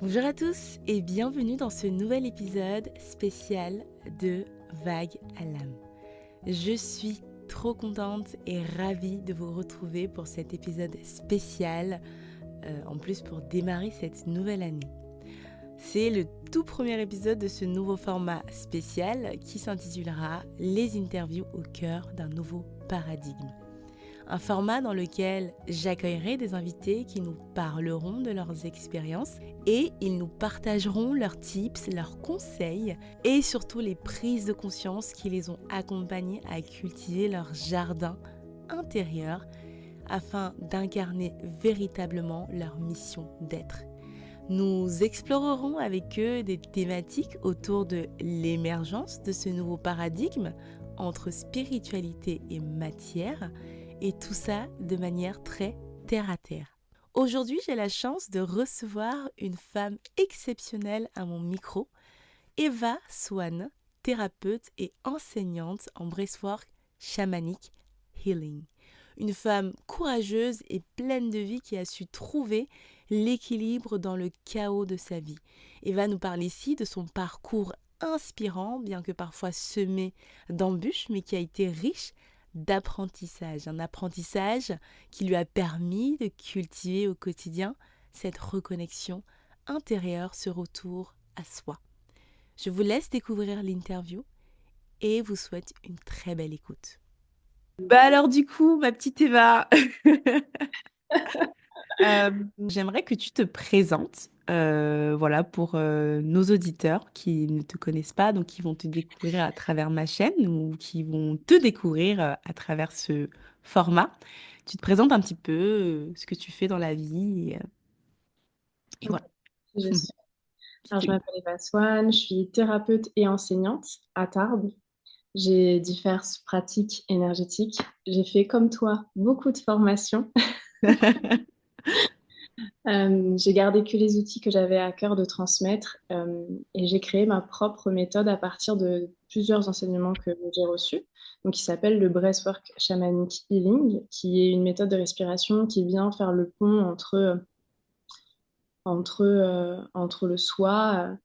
Bonjour à tous et bienvenue dans ce nouvel épisode spécial de Vague à l'âme. Je suis trop contente et ravie de vous retrouver pour cet épisode spécial, en plus pour démarrer cette nouvelle année. C'est le tout premier épisode de ce nouveau format spécial qui s'intitulera Les interviews au cœur d'un nouveau paradigme. Un format dans lequel j'accueillerai des invités qui nous parleront de leurs expériences et ils nous partageront leurs tips, leurs conseils et surtout les prises de conscience qui les ont accompagnés à cultiver leur jardin intérieur afin d'incarner véritablement leur mission d'être. Nous explorerons avec eux des thématiques autour de l'émergence de ce nouveau paradigme entre spiritualité et matière, et tout ça de manière très terre à terre. Aujourd'hui, j'ai la chance de recevoir une femme exceptionnelle à mon micro, Eva Swan, thérapeute et enseignante en breathwork chamanique healing. Une femme courageuse et pleine de vie qui a su trouver l'équilibre dans le chaos de sa vie. Eva nous parle ici de son parcours inspirant, bien que parfois semé d'embûches, mais qui a été riche d'apprentissage. Un apprentissage qui lui a permis de cultiver au quotidien cette reconnexion intérieure, ce retour à soi. Je vous laisse découvrir l'interview et vous souhaite une très belle écoute. Bah alors du coup, ma petite Eva, j'aimerais que tu te présentes, voilà, pour nos auditeurs qui ne te connaissent pas, donc qui vont te découvrir à travers ma chaîne ou qui vont te découvrir à travers ce format. Tu te présentes un petit peu ce que tu fais dans la vie et Ok, voilà. je suis. Alors, je C'était- m'appelle Eva Swan, je suis thérapeute et enseignante à Tarbes. J'ai diverses pratiques énergétiques. J'ai fait, comme toi, beaucoup de formations. J'ai gardé que les outils que j'avais à cœur de transmettre et j'ai créé ma propre méthode à partir de plusieurs enseignements que j'ai reçus. Donc, qui s'appelle le Breathwork Shamanic Healing, qui est une méthode de respiration qui vient faire le pont entre le soi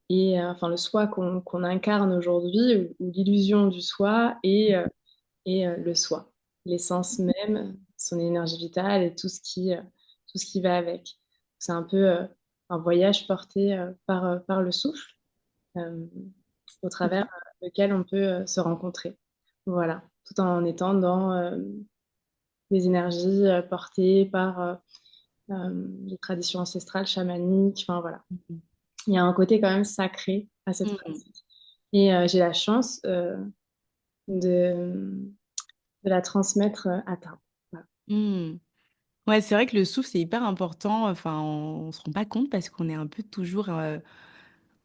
et enfin le soi qu'on incarne aujourd'hui ou l'illusion du soi et le soi, l'essence même, son énergie vitale et tout ce qui va avec. C'est un peu un voyage porté par le souffle euh, au travers Ok. lequel on peut se rencontrer. Voilà, tout en étant dans les énergies portées par les traditions ancestrales, chamaniques, enfin voilà. Il y a un côté quand même sacré à cette Mhm. pratique. Et j'ai la chance de, de la transmettre à Tarbes. Voilà. Mhm. Ouais, c'est vrai que le souffle, c'est hyper important. Enfin, on se rend pas compte parce qu'on est un peu toujours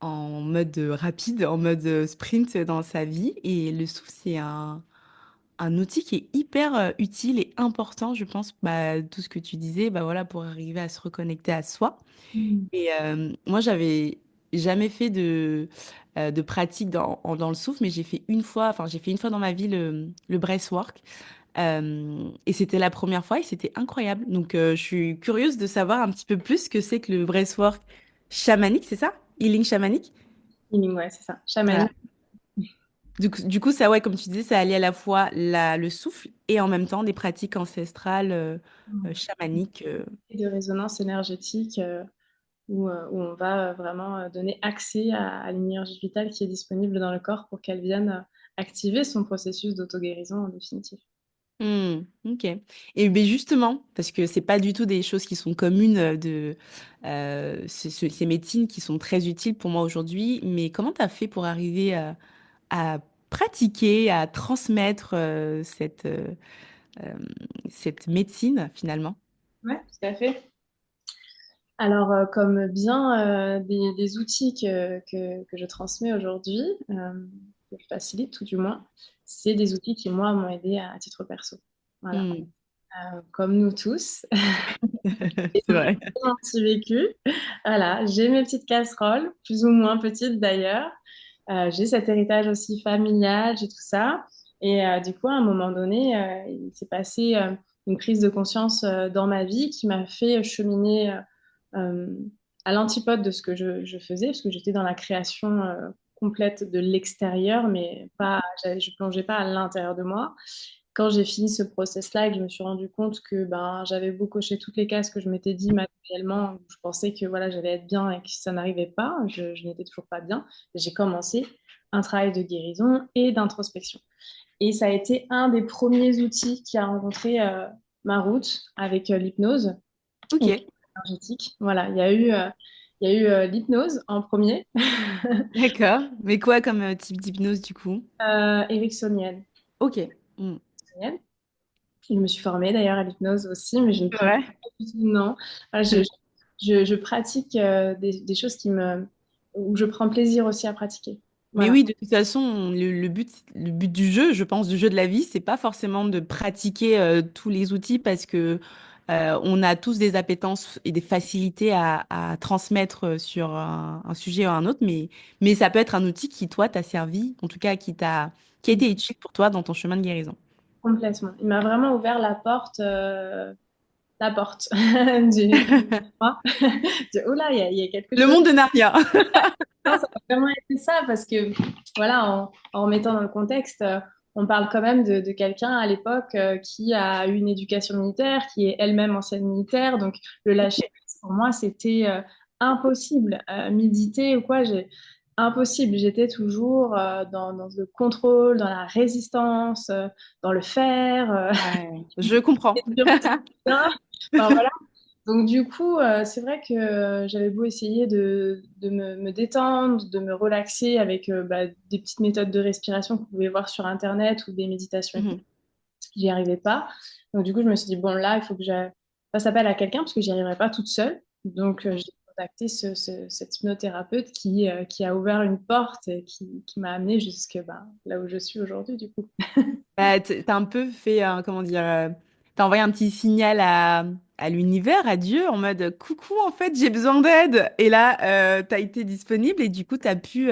en mode rapide, en mode sprint dans sa vie. Et le souffle, c'est un outil qui est hyper utile et important, je pense, bah, tout ce que tu disais, bah, voilà, pour arriver à se reconnecter à soi. Mm. Et moi, j'avais jamais fait de pratique dans le souffle, mais j'ai fait une fois dans ma vie le breathwork. Et c'était la première fois et c'était incroyable. Donc, je suis curieuse de savoir un petit peu plus ce que c'est que le breathwork chamanique, c'est ça? Healing chamanique? Healing, ouais, c'est ça. Voilà. Chamanique. Du coup, ça, ouais, comme tu disais, ça allie à la fois le souffle et en même temps des pratiques ancestrales, chamaniques. Et de résonance énergétique où on va vraiment donner accès à l'énergie vitale qui est disponible dans le corps pour qu'elle vienne activer son processus d'auto-guérison en définitive. Ok. Et ben justement, parce que c'est pas du tout des choses qui sont communes ces médecines qui sont très utiles pour moi aujourd'hui, mais comment tu as fait pour arriver à pratiquer, à transmettre euh, cette médecine finalement? Ouais, tout à fait. Alors, comme bien des outils que je transmets aujourd'hui, que je facilite tout du moins, c'est des outils qui, moi, m'ont aidé à titre perso. Voilà. Hmm. Comme nous tous, C'est vrai. un petit vécu. Voilà, j'ai mes petites casseroles, plus ou moins petites d'ailleurs. J'ai cet héritage aussi familial, j'ai tout ça. Et du coup, à un moment donné, il s'est passé une prise de conscience dans ma vie qui m'a fait cheminer euh, à l'antipode de ce que je faisais, parce que j'étais dans la création complète de l'extérieur, mais pas, je plongeais pas à l'intérieur de moi. Quand j'ai fini ce process-là et que je me suis rendu compte que ben, j'avais beau cocher toutes les cases que je m'étais dit matériellement, je pensais que voilà, j'allais être bien et que ça n'arrivait pas, je n'étais toujours pas bien, j'ai commencé un travail de guérison et d'introspection. Et ça a été un des premiers outils qui a rencontré ma route avec l'hypnose Ok, et l'énergétique. Voilà, il y a eu l'hypnose en premier, d'accord. Mais quoi comme type d'hypnose du coup? ericksonienne. Ok. Mm. Je me suis formée d'ailleurs à l'hypnose aussi, mais je ne C'est pratique vrai. pas du tout, non. Voilà, je pratique des choses où je prends plaisir aussi à pratiquer. Mais Voilà, oui, de toute façon, le but du jeu, je pense, du jeu de la vie, c'est pas forcément de pratiquer tous les outils parce que on a tous des appétences et des facilités à transmettre sur un sujet ou un autre, mais ça peut être un outil qui, toi, t'a servi, en tout cas, qui a été utile pour toi dans ton chemin de guérison. complètement. Il m'a vraiment ouvert la porte du... Oula, il y a quelque Le chose. monde de Narnia. Non, ça a vraiment été ça, parce que, voilà, en remettant dans le contexte, on parle quand même de quelqu'un à l'époque qui a eu une éducation militaire, qui est elle-même ancienne militaire. Donc, le lâcher Ok. prise, pour moi, c'était impossible. Méditer ou quoi, impossible. J'étais toujours dans le contrôle, dans la résistance, dans le faire. Ouais, je comprends. Enfin, voilà. Donc du coup, c'est vrai que j'avais beau essayer de me détendre, de me relaxer avec bah, des petites méthodes de respiration qu'on pouvait voir sur Internet ou des méditations, Mhm. j'y arrivais pas. Donc du coup, je me suis dit, bon là, il faut que je fasse appel à quelqu'un parce que j'y arriverais pas toute seule. Donc j'ai contacté cet hypnothérapeute qui a ouvert une porte et qui m'a amenée jusque bah, là où je suis aujourd'hui du coup. Bah, t'as un peu fait, comment dire, t'as envoyé un petit signal à l'univers, à Dieu, en mode coucou, en fait, j'ai besoin d'aide. Et là, t'as été disponible et du coup, t'as pu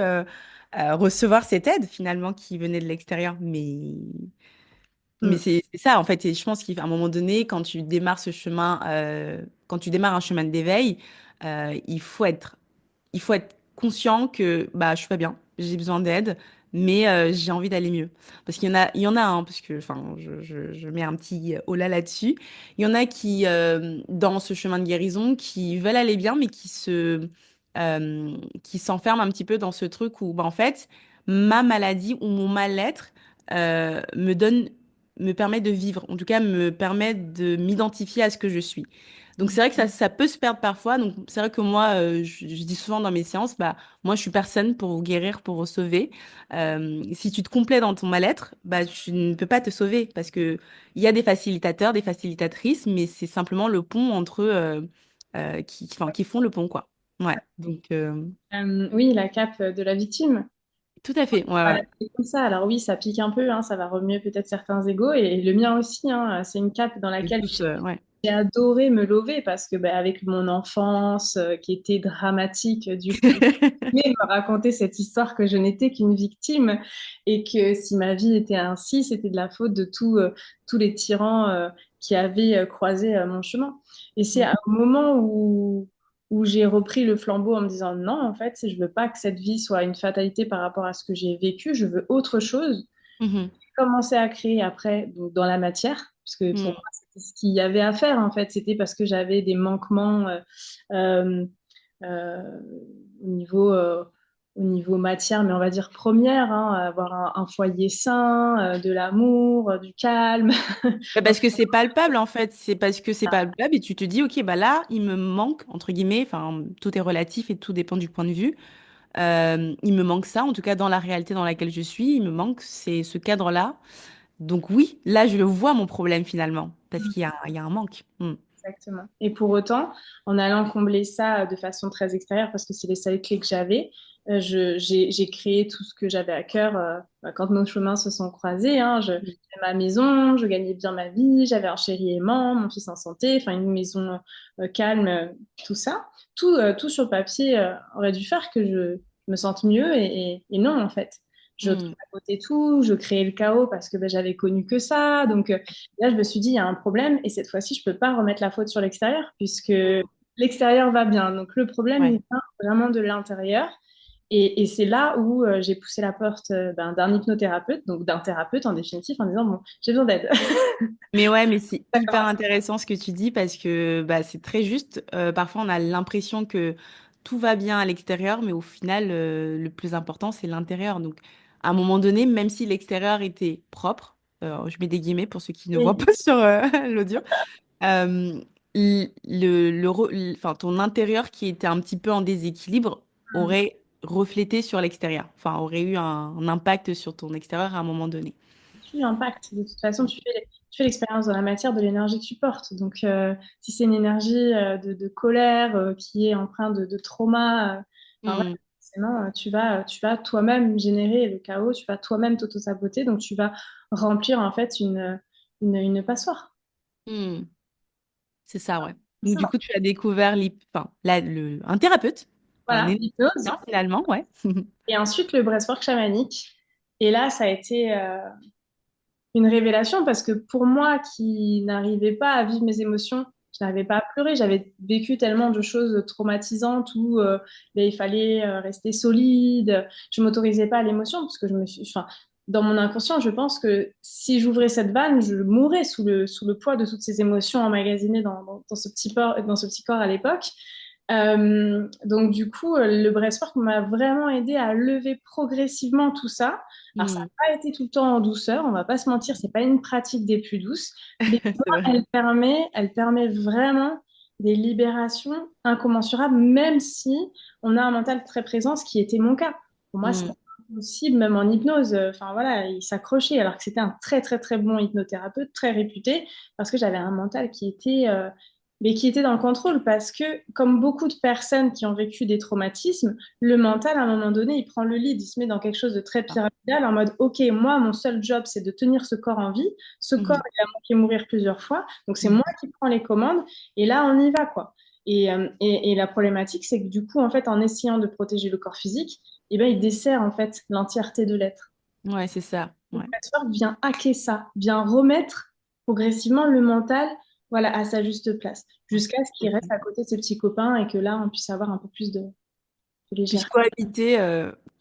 recevoir cette aide finalement qui venait de l'extérieur. Mais Mm. c'est ça, en fait. Et je pense qu'à un moment donné, quand tu démarres ce chemin, quand tu démarres un chemin d'éveil, il faut être conscient que bah je suis pas bien, j'ai besoin d'aide, mais j'ai envie d'aller mieux. Parce il y en a un, parce que enfin je mets un petit holà là-dessus. Il y en a qui dans ce chemin de guérison qui veulent aller bien, mais qui s'enferment un petit peu dans ce truc où bah en fait ma maladie ou mon mal-être me permet de vivre, en tout cas me permet de m'identifier à ce que je suis. Donc c'est vrai que ça peut se perdre parfois. Donc c'est vrai que moi, je dis souvent dans mes séances, bah moi je suis personne pour vous guérir, pour vous sauver. Si tu te complais dans ton mal-être, bah tu ne peux pas te sauver parce que il y a des facilitateurs, des facilitatrices, mais c'est simplement le pont entre eux enfin, qui font le pont quoi. Ouais. Donc Oui, la cape de la victime. tout à fait. Ouais Voilà, ouais. c'est comme ça. Alors oui, ça pique un peu, hein, ça va remuer peut-être certains égos et le mien aussi, hein. C'est une cape dans Et laquelle tous ouais. j'ai adoré me lever parce que bah, avec mon enfance qui était dramatique, du coup, je pouvais me raconter cette histoire que je n'étais qu'une victime et que si ma vie était ainsi, c'était de la faute de tous les tyrans qui avaient croisé mon chemin. Et c'est Mm. à un moment où j'ai repris le flambeau en me disant non, en fait, je veux pas que cette vie soit une fatalité par rapport à ce que j'ai vécu, je veux autre chose. Mhm. J'ai commencé à créer après donc, dans la matière, parce que pour Mm. moi, c'était ce qu'il y avait à faire, en fait. C'était parce que j'avais des manquements euh, euh, au niveau, euh, au niveau matière, mais on va dire première, hein, avoir un foyer sain, de l'amour, du calme. Bah, parce que c'est palpable en fait, c'est parce que c'est palpable et tu te dis ok bah là il me manque entre guillemets, enfin tout est relatif et tout dépend du point de vue. Il me manque ça en tout cas dans la réalité dans laquelle je suis, il me manque c'est ce cadre-là. Donc oui, là je le vois mon problème finalement parce il y a un manque. Hmm. Exactement. Et pour autant, en allant combler ça de façon très extérieure, parce que c'est les seules clés que j'avais, j'ai créé tout ce que j'avais à cœur quand nos chemins se sont croisés. Hein. J'avais ma maison, je gagnais bien ma vie, j'avais un chéri aimant, mon fils en santé, enfin une maison calme, tout ça. Tout sur le papier aurait dû faire que je me sente mieux et non, en fait. Je Hmm. tripotais tout, je créais le chaos parce que ben, j'avais connu que ça. Donc, là, je me suis dit, il y a un problème et cette fois-ci, je peux pas remettre la faute sur l'extérieur puisque l'extérieur va bien. Donc le problème, il Ouais. vient vraiment de l'intérieur. Et c'est là où j'ai poussé la porte d'un hypnothérapeute, donc d'un thérapeute en définitive, en disant, bon, j'ai besoin d'aide. Mais ouais, mais c'est hyper intéressant ce que tu dis parce que bah, c'est très juste. Parfois, on a l'impression que tout va bien à l'extérieur, mais au final, le plus important, c'est l'intérieur. Donc, à un moment donné, même si l'extérieur était propre, je mets des guillemets pour ceux qui ne voient Oui, pas sur l'audio, euh, enfin, ton intérieur qui était un petit peu en déséquilibre aurait reflété sur l'extérieur, enfin, aurait eu un impact sur ton extérieur à un moment donné. tu impactes. De toute façon, tu fais l'expérience dans la matière de l'énergie que tu portes. Donc, si c'est une énergie de colère qui est empreinte de trauma, enfin, voilà, Hmm. forcément, tu vas toi-même générer le chaos, tu vas toi-même t'auto-saboter, donc tu vas remplir en fait une passoire. Hmm. C'est ça, ouais. C'est Donc, du ça. coup, tu as découvert enfin, un thérapeute, un Voilà, l'hypnose. énergéticien, finalement, ouais. Et ensuite, le breathwork chamanique. Et là, ça a été une révélation parce que pour moi qui n'arrivais pas à vivre mes émotions, je n'arrivais pas à pleurer, j'avais vécu tellement de choses traumatisantes où ben, il fallait rester solide, je m'autorisais pas à l'émotion parce que enfin, dans mon inconscient, je pense que si j'ouvrais cette vanne, je mourrais sous le poids de toutes ces émotions emmagasinées dans ce petit corps à l'époque. Donc du coup, le breathwork m'a vraiment aidé à lever progressivement tout ça. Alors ça Hmm. n'a pas été tout le temps en douceur, on va pas se mentir, c'est pas une pratique des plus douces, mais C'est vrai. elle permet vraiment des libérations incommensurables, même si on a un mental très présent, ce qui était mon cas. Pour moi, c'était Hmm. impossible, même en hypnose. Enfin voilà, il s'accrochait, alors que c'était un très très très bon hypnothérapeute, très réputé, parce que j'avais un mental mais qui était dans le contrôle, parce que comme beaucoup de personnes qui ont vécu des traumatismes, le mental, à un moment donné, il prend le lead, il se met dans quelque chose de très Ah. pyramidal en mode, OK, moi, mon seul job, c'est de tenir ce corps en vie. Ce corps, Mhm. il a manqué mourir plusieurs fois. Donc, c'est moi Mhm. qui prends les commandes. Et là, on y va, quoi. Et la problématique, c'est que du coup, en fait, en essayant de protéger le corps physique, eh ben, il dessert, en fait, l'entièreté de l'être. Ouais, c'est ça. Le Ouais. patchwork vient hacker ça, vient remettre progressivement le mental, voilà, à sa juste place, jusqu'à ce qu'il reste à côté de ses petits copains et que là, on puisse avoir un peu plus de Puisse légèreté. cohabiter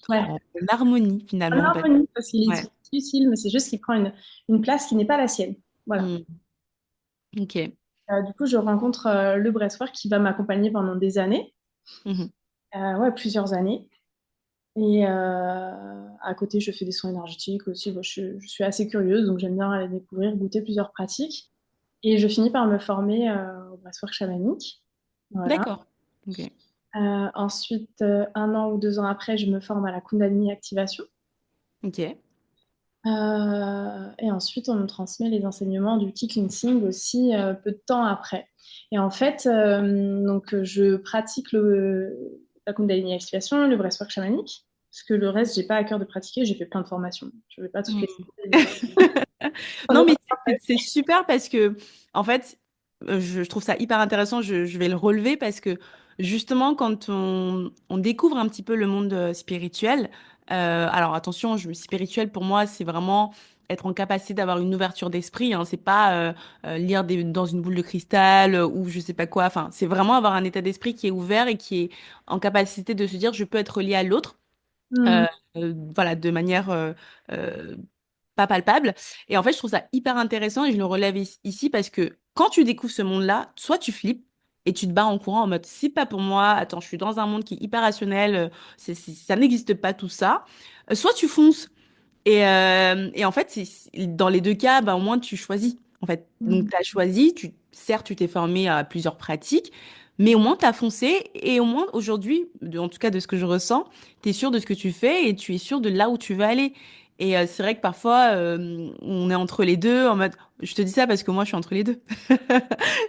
Ouais. en harmonie, En finalement. harmonie, parce qu'il est Ouais. utile, mais c'est juste qu'il prend une place qui n'est pas la sienne. Voilà. Hmm. Ok. Du coup, je rencontre le breathwork qui va m'accompagner pendant des années, Mhm. ouais, plusieurs années. Et à côté, je fais des soins énergétiques aussi. Bon, je suis assez curieuse, donc j'aime bien aller découvrir, goûter plusieurs pratiques. Et je finis par me former au breathwork chamanique. Voilà. D'accord. Ok. Ensuite, 1 an ou 2 ans après, je me forme à la Kundalini Activation. Ok. Et ensuite, on me transmet les enseignements du Qi Cleansing aussi peu de temps après. Et en fait, donc, je pratique la Kundalini Activation, le breathwork chamanique, parce que le reste, j'ai pas à cœur de pratiquer. J'ai fait plein de formations. Je vais pas toutes Hmm. les citer. On Non, est mais pas c'est super parce que, en fait, je trouve ça hyper intéressant. Je vais le relever parce que, justement, quand on découvre un petit peu le monde spirituel, alors attention, spirituel pour moi, c'est vraiment être en capacité d'avoir une ouverture d'esprit. Hein, c'est pas lire dans une boule de cristal ou je sais pas quoi. Enfin, c'est vraiment avoir un état d'esprit qui est ouvert et qui est en capacité de se dire, je peux être lié à l'autre. Hmm. euh, voilà, de manière euh, pas palpable. Et en fait, je trouve ça hyper intéressant et je le relève ici parce que quand tu découvres ce monde-là, soit tu flippes et tu te bats en courant en mode c'est pas pour moi, attends, je suis dans un monde qui est hyper rationnel, ça n'existe pas tout ça. Soit tu fonces et en fait, dans les deux cas, bah, au moins tu choisis. En fait, donc tu as choisi, certes, tu t'es formé à plusieurs pratiques, mais au moins tu as foncé et au moins aujourd'hui, en tout cas de ce que je ressens, tu es sûr de ce que tu fais et tu es sûr de là où tu veux aller. Et c'est vrai que parfois, on est entre les deux en mode, je te dis ça parce que moi, je suis entre les deux.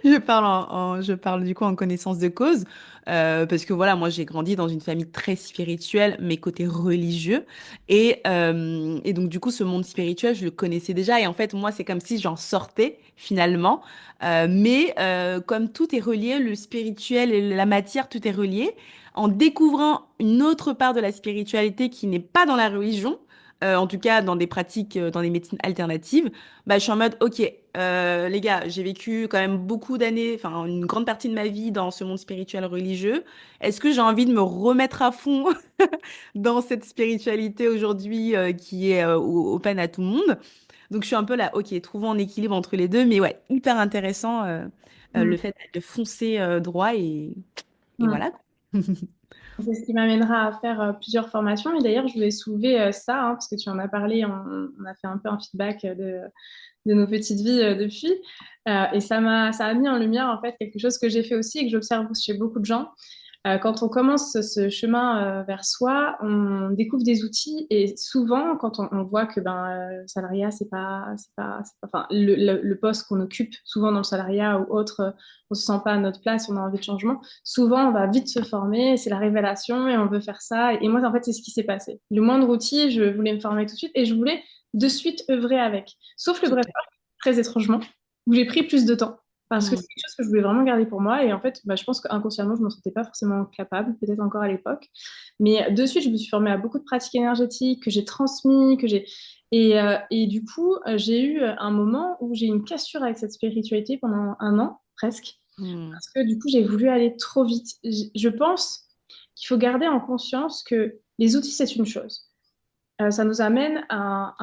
Je parle du coup en connaissance de cause, parce que voilà, moi, j'ai grandi dans une famille très spirituelle, mais côté religieux. Et donc, du coup, ce monde spirituel, je le connaissais déjà. Et en fait, moi, c'est comme si j'en sortais finalement. Mais comme tout est relié, le spirituel et la matière, tout est relié. En découvrant une autre part de la spiritualité qui n'est pas dans la religion, en tout cas dans des pratiques, dans des médecines alternatives, bah, je suis en mode, ok, Les gars, j'ai vécu quand même beaucoup d'années, enfin une grande partie de ma vie dans ce monde spirituel religieux. Est-ce que j'ai envie de me remettre à fond dans cette spiritualité aujourd'hui qui est open à tout le monde? Donc je suis un peu là, ok, trouvons un équilibre entre les deux, mais ouais, hyper intéressant le Mm. fait de foncer droit et Mm. voilà. C'est ce qui m'amènera à faire plusieurs formations. Et d'ailleurs, je voulais soulever ça, hein, parce que tu en as parlé, on a fait un peu un feedback de nos petites vies depuis. Et ça a mis en lumière en fait quelque chose que j'ai fait aussi et que j'observe chez beaucoup de gens. Quand on commence ce chemin vers soi, on découvre des outils et souvent, quand on voit que le salariat, enfin, le poste qu'on occupe, souvent dans le salariat ou autre, on se sent pas à notre place, on a envie de changement. Souvent, on va vite se former, c'est la révélation et on veut faire ça. Et moi, en fait, c'est ce qui s'est passé. Le moindre outil, je voulais me former tout de suite et je voulais de suite œuvrer avec. Sauf le Super. brevetage, très étrangement, où j'ai pris plus de temps. Parce que Mm. c'est quelque chose que je voulais vraiment garder pour moi. Et en fait, je pense qu'inconsciemment, je ne m'en sentais pas forcément capable, peut-être encore à l'époque. Mais de suite, je me suis formée à beaucoup de pratiques énergétiques que j'ai transmis, que j'ai... Et du coup, j'ai eu un moment où j'ai eu une cassure avec cette spiritualité pendant un an, presque. Mm. Parce que du coup, j'ai voulu aller trop vite. Je pense qu'il faut garder en conscience que les outils, c'est une chose. Ça nous amène à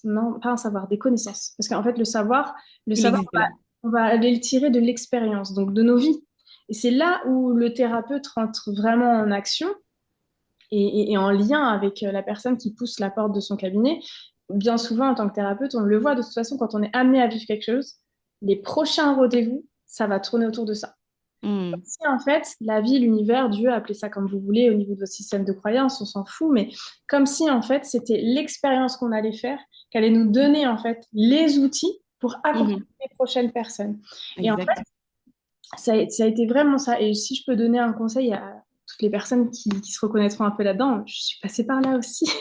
non, pas un savoir, des connaissances. Parce qu'en fait, le Il savoir, existe là. on va aller le tirer de l'expérience, donc de nos vies. Et c'est là où le thérapeute rentre vraiment en action et en lien avec la personne qui pousse la porte de son cabinet. Bien souvent, en tant que thérapeute, on le voit de toute façon, quand on est amené à vivre quelque chose, les prochains rendez-vous, ça va tourner autour de ça. Mm. Si en fait, la vie, l'univers, Dieu, appelez ça comme vous voulez au niveau de votre système de croyance, on s'en fout, mais comme si en fait c'était l'expérience qu'on allait faire, qu'allait nous donner en fait les outils pour accompagner Mhm. les prochaines personnes. Et en fait, Exact. ça a été vraiment ça. Et si je peux donner un conseil à toutes les personnes qui se reconnaîtront un peu là-dedans, je suis passée par là aussi.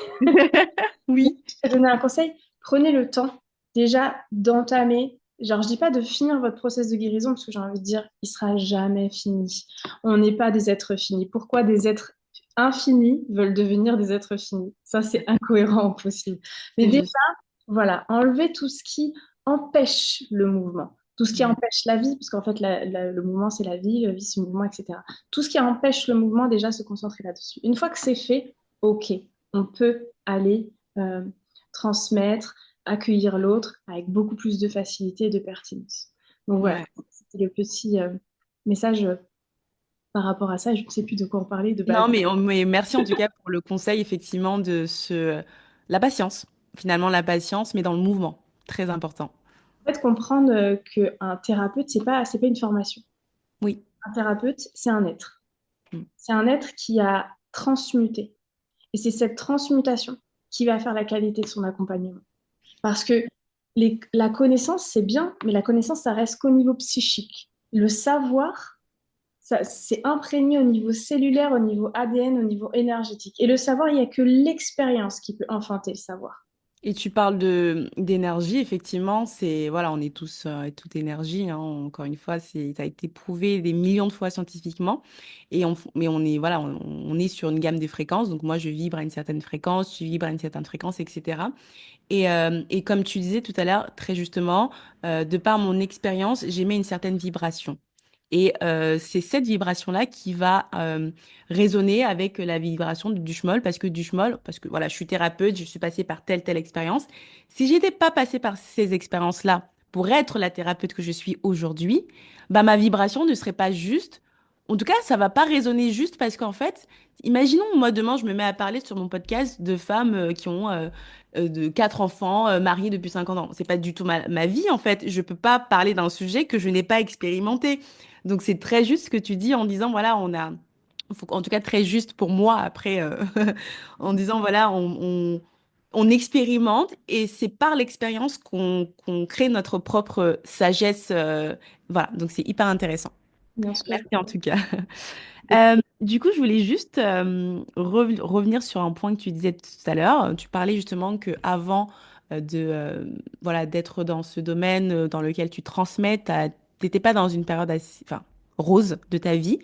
Oui. Je vais donner un conseil, prenez le temps déjà d'entamer. Genre, je dis pas de finir votre process de guérison parce que j'ai envie de dire, il sera jamais fini. On n'est pas des êtres finis. Pourquoi des êtres infinis veulent devenir des êtres finis? Ça, c'est incohérent au possible. Mais C'est déjà, juste. voilà, enlever tout ce qui empêche le mouvement, tout ce qui Mm. empêche la vie, parce qu'en fait, le mouvement, c'est la vie, c'est le mouvement, etc. Tout ce qui empêche le mouvement, déjà, se concentrer là-dessus. Une fois que c'est fait, OK, on peut aller transmettre, accueillir l'autre avec beaucoup plus de facilité et de pertinence. Donc voilà, Ouais. c'était le petit message par rapport à ça. Je ne sais plus de quoi on parlait de base. Non, mais merci en tout cas pour le conseil, effectivement, la patience. Finalement, la patience, mais dans le mouvement. Très important. En fait, comprendre qu'un thérapeute, c'est pas une formation. Oui. Un thérapeute, c'est un être. Mm. C'est un être qui a transmuté. Et c'est cette transmutation qui va faire la qualité de son accompagnement. Parce que la connaissance, c'est bien, mais la connaissance, ça reste qu'au niveau psychique. Le savoir, ça, c'est imprégné au niveau cellulaire, au niveau ADN, au niveau énergétique. Et le savoir, il n'y a que l'expérience qui peut enfanter le savoir. Et tu parles de d'énergie, effectivement, c'est voilà, on est tous et toute énergie, hein, encore une fois, ça a été prouvé des millions de fois scientifiquement, mais on est voilà, on est sur une gamme de fréquences. Donc moi, je vibre à une certaine fréquence, tu vibres à une certaine fréquence, etc. Et comme tu disais tout à l'heure, très justement, de par mon expérience, j'émets une certaine vibration. Et c'est cette vibration-là qui va résonner avec la vibration du schmoll, parce que voilà, je suis thérapeute, je suis passée par telle expérience. Si j'étais pas passée par ces expériences-là pour être la thérapeute que je suis aujourd'hui, bah ma vibration ne serait pas juste. En tout cas, ça va pas résonner juste parce qu'en fait, imaginons moi demain je me mets à parler sur mon podcast de femmes qui ont de 4 enfants, mariées depuis 50 ans. C'est pas du tout ma vie en fait. Je peux pas parler d'un sujet que je n'ai pas expérimenté. Donc c'est très juste ce que tu dis en disant voilà, en tout cas très juste pour moi après, en disant voilà, on expérimente et c'est par l'expérience qu'on crée notre propre sagesse. Voilà, donc c'est hyper intéressant. Bien sûr. Merci en tout cas. Du coup, je voulais juste revenir sur un point que tu disais tout à l'heure. Tu parlais justement que avant voilà d'être dans ce domaine dans lequel tu transmets, t'étais pas dans une période enfin, rose de ta vie.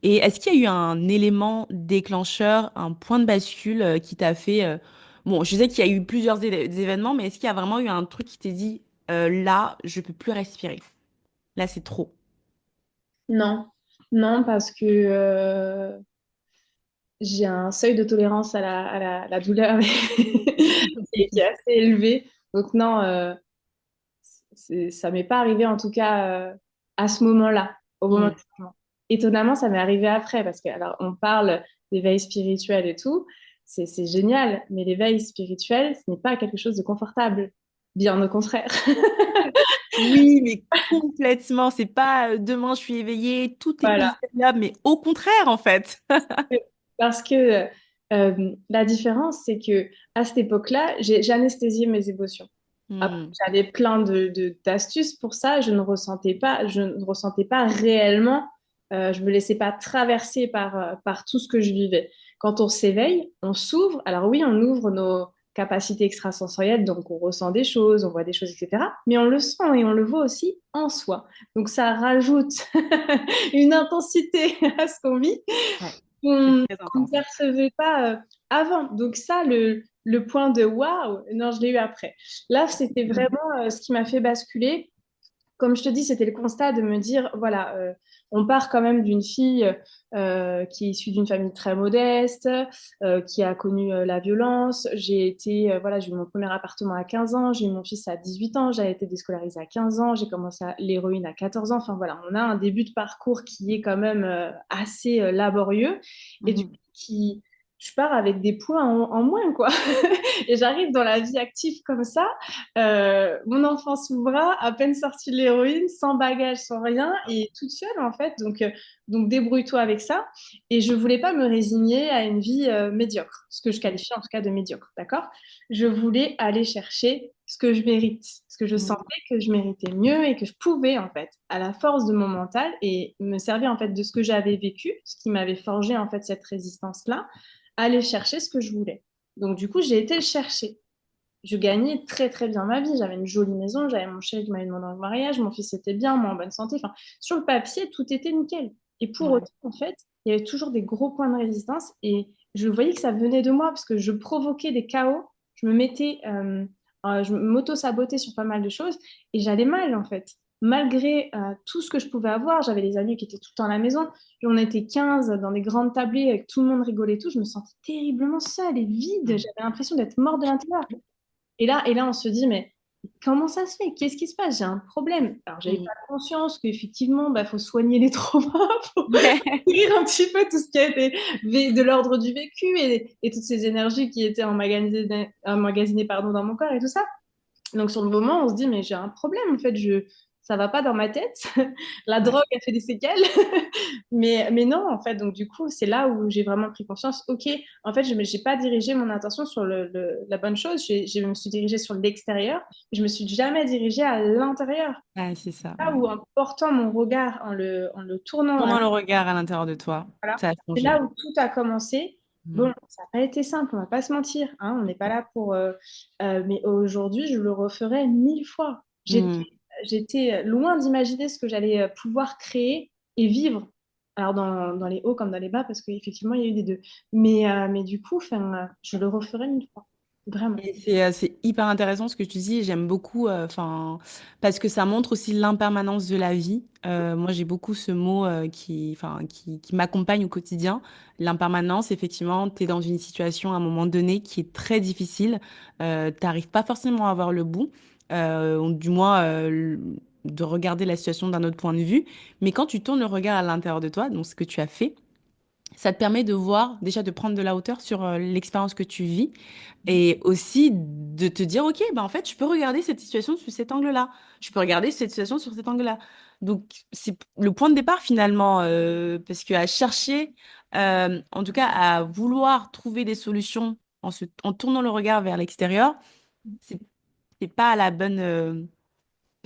Et est-ce qu'il y a eu un élément déclencheur, un point de bascule qui t'a fait bon, je sais qu'il y a eu plusieurs des événements, mais est-ce qu'il y a vraiment eu un truc qui t'est dit là, je peux plus respirer. Là, c'est trop. Non, non, parce que j'ai un seuil de tolérance à la douleur qui est assez élevé. Donc non, ça m'est pas arrivé en tout cas à ce moment-là, au moment Hmm. du changement. Étonnamment, ça m'est arrivé après parce que alors on parle d'éveil spirituel et tout, c'est génial, mais l'éveil spirituel, ce n'est pas quelque chose de confortable, bien au contraire. Oui, mais complètement. C'est pas demain je suis éveillée, tout est Voilà. paisible, mais au contraire, en fait. Parce que la différence, c'est que à cette époque-là, j'ai anesthésié mes émotions. Après, Hmm. j'avais plein d'astuces pour ça. Je ne ressentais pas réellement. Je me laissais pas traverser par tout ce que je vivais. Quand on s'éveille, on s'ouvre. Alors oui, on ouvre nos capacités extrasensorielles, donc on ressent des choses, on voit des choses, etc. Mais on le sent et on le voit aussi en soi. Donc ça rajoute une intensité à ce qu'on vit Ouais, c'est très qu'on ne intense. percevait pas avant. Donc ça, le point de waouh, non, je l'ai eu après. Là, c'était vraiment ce qui m'a fait basculer. Comme je te dis, c'était le constat de me dire, voilà, on part quand même d'une fille qui est issue d'une famille très modeste, qui a connu la violence. Voilà, j'ai eu mon premier appartement à 15 ans, j'ai eu mon fils à 18 ans, j'ai été déscolarisée à 15 ans, j'ai commencé l'héroïne à 14 ans. Enfin voilà, on a un début de parcours qui est quand même assez laborieux et du coup, Mhm. je pars avec des points en moins, quoi. Et j'arrive dans la vie active comme ça. Mon enfant sous le bras, à peine sortie de l'héroïne, sans bagage, sans rien, et toute seule en fait. Donc débrouille-toi avec ça. Et je voulais pas me résigner à une vie médiocre, ce que je qualifie en tout cas de médiocre, d'accord? Je voulais aller chercher ce que je mérite, ce que je sentais que je méritais mieux et que je pouvais en fait, à la force de mon mental et me servir en fait de ce que j'avais vécu, ce qui m'avait forgé en fait cette résistance-là, aller chercher ce que je voulais. Donc du coup, j'ai été le chercher. Je gagnais très très bien ma vie. J'avais une jolie maison, j'avais mon chéri qui m'avait demandé en mariage, mon fils était bien, moi en bonne santé. Enfin, sur le papier, tout était nickel. Et pour Ouais. autant, en fait, il y avait toujours des gros points de résistance et je voyais que ça venait de moi parce que je provoquais des chaos. Je m'auto-sabotais sur pas mal de choses et j'allais mal en fait. Malgré tout ce que je pouvais avoir, j'avais des amis qui étaient tout le temps à la maison. On était 15 dans des grandes tablées avec tout le monde rigolait et tout. Je me sentais terriblement seule et vide. Mm. J'avais l'impression d'être morte de l'intérieur. Et là, on se dit, mais comment ça se fait? Qu'est-ce qui se passe? J'ai un problème. Alors, j'avais Mm. pas conscience qu'effectivement, bah, faut soigner les traumas, faut Ouais. guérir un petit peu tout ce qui a été de l'ordre du vécu et toutes ces énergies qui étaient emmagasinées, pardon, dans mon corps et tout ça. Donc sur le moment, on se dit, mais j'ai un problème, en fait, ça va pas dans ma tête. La Ouais. drogue a fait des séquelles. Mais non, en fait, donc du coup, c'est là où j'ai vraiment pris conscience. Ok, en fait, je n'ai pas dirigé mon attention sur la bonne chose. Je me suis dirigée sur l'extérieur. Je me suis jamais dirigée à l'intérieur. Ouais, c'est ça. Là Ouais. où, en portant mon regard, en le tournant Tournant le regard à l'intérieur de toi, voilà. ça a C'est changé. là où tout a commencé. Mm. Bon, ça n'a pas été simple, on va pas se mentir, hein, on n'est pas là pour. Mais aujourd'hui, je le referai 1000 fois. Mm. J'étais loin d'imaginer ce que j'allais pouvoir créer et vivre. Alors, dans les hauts comme dans les bas, parce qu'effectivement, il y a eu des deux. Mais du coup, je le referai 1000 fois. Vraiment. Et c'est hyper intéressant ce que tu dis, j'aime beaucoup, enfin, parce que ça montre aussi l'impermanence de la vie. Moi, j'ai beaucoup ce mot qui m'accompagne au quotidien. L'impermanence, effectivement, tu es dans une situation à un moment donné qui est très difficile. T'arrives pas forcément à avoir le bout, ou du moins de regarder la situation d'un autre point de vue. Mais quand tu tournes le regard à l'intérieur de toi, donc ce que tu as fait, ça te permet de voir, déjà de prendre de la hauteur sur l'expérience que tu vis et aussi de te dire, OK, bah en fait, je peux regarder cette situation sous cet angle-là. Je peux regarder cette situation sur cet angle-là. Donc, c'est le point de départ finalement, parce qu'à chercher, en tout cas à vouloir trouver des solutions en tournant le regard vers l'extérieur, c'est c'est pas la bonne.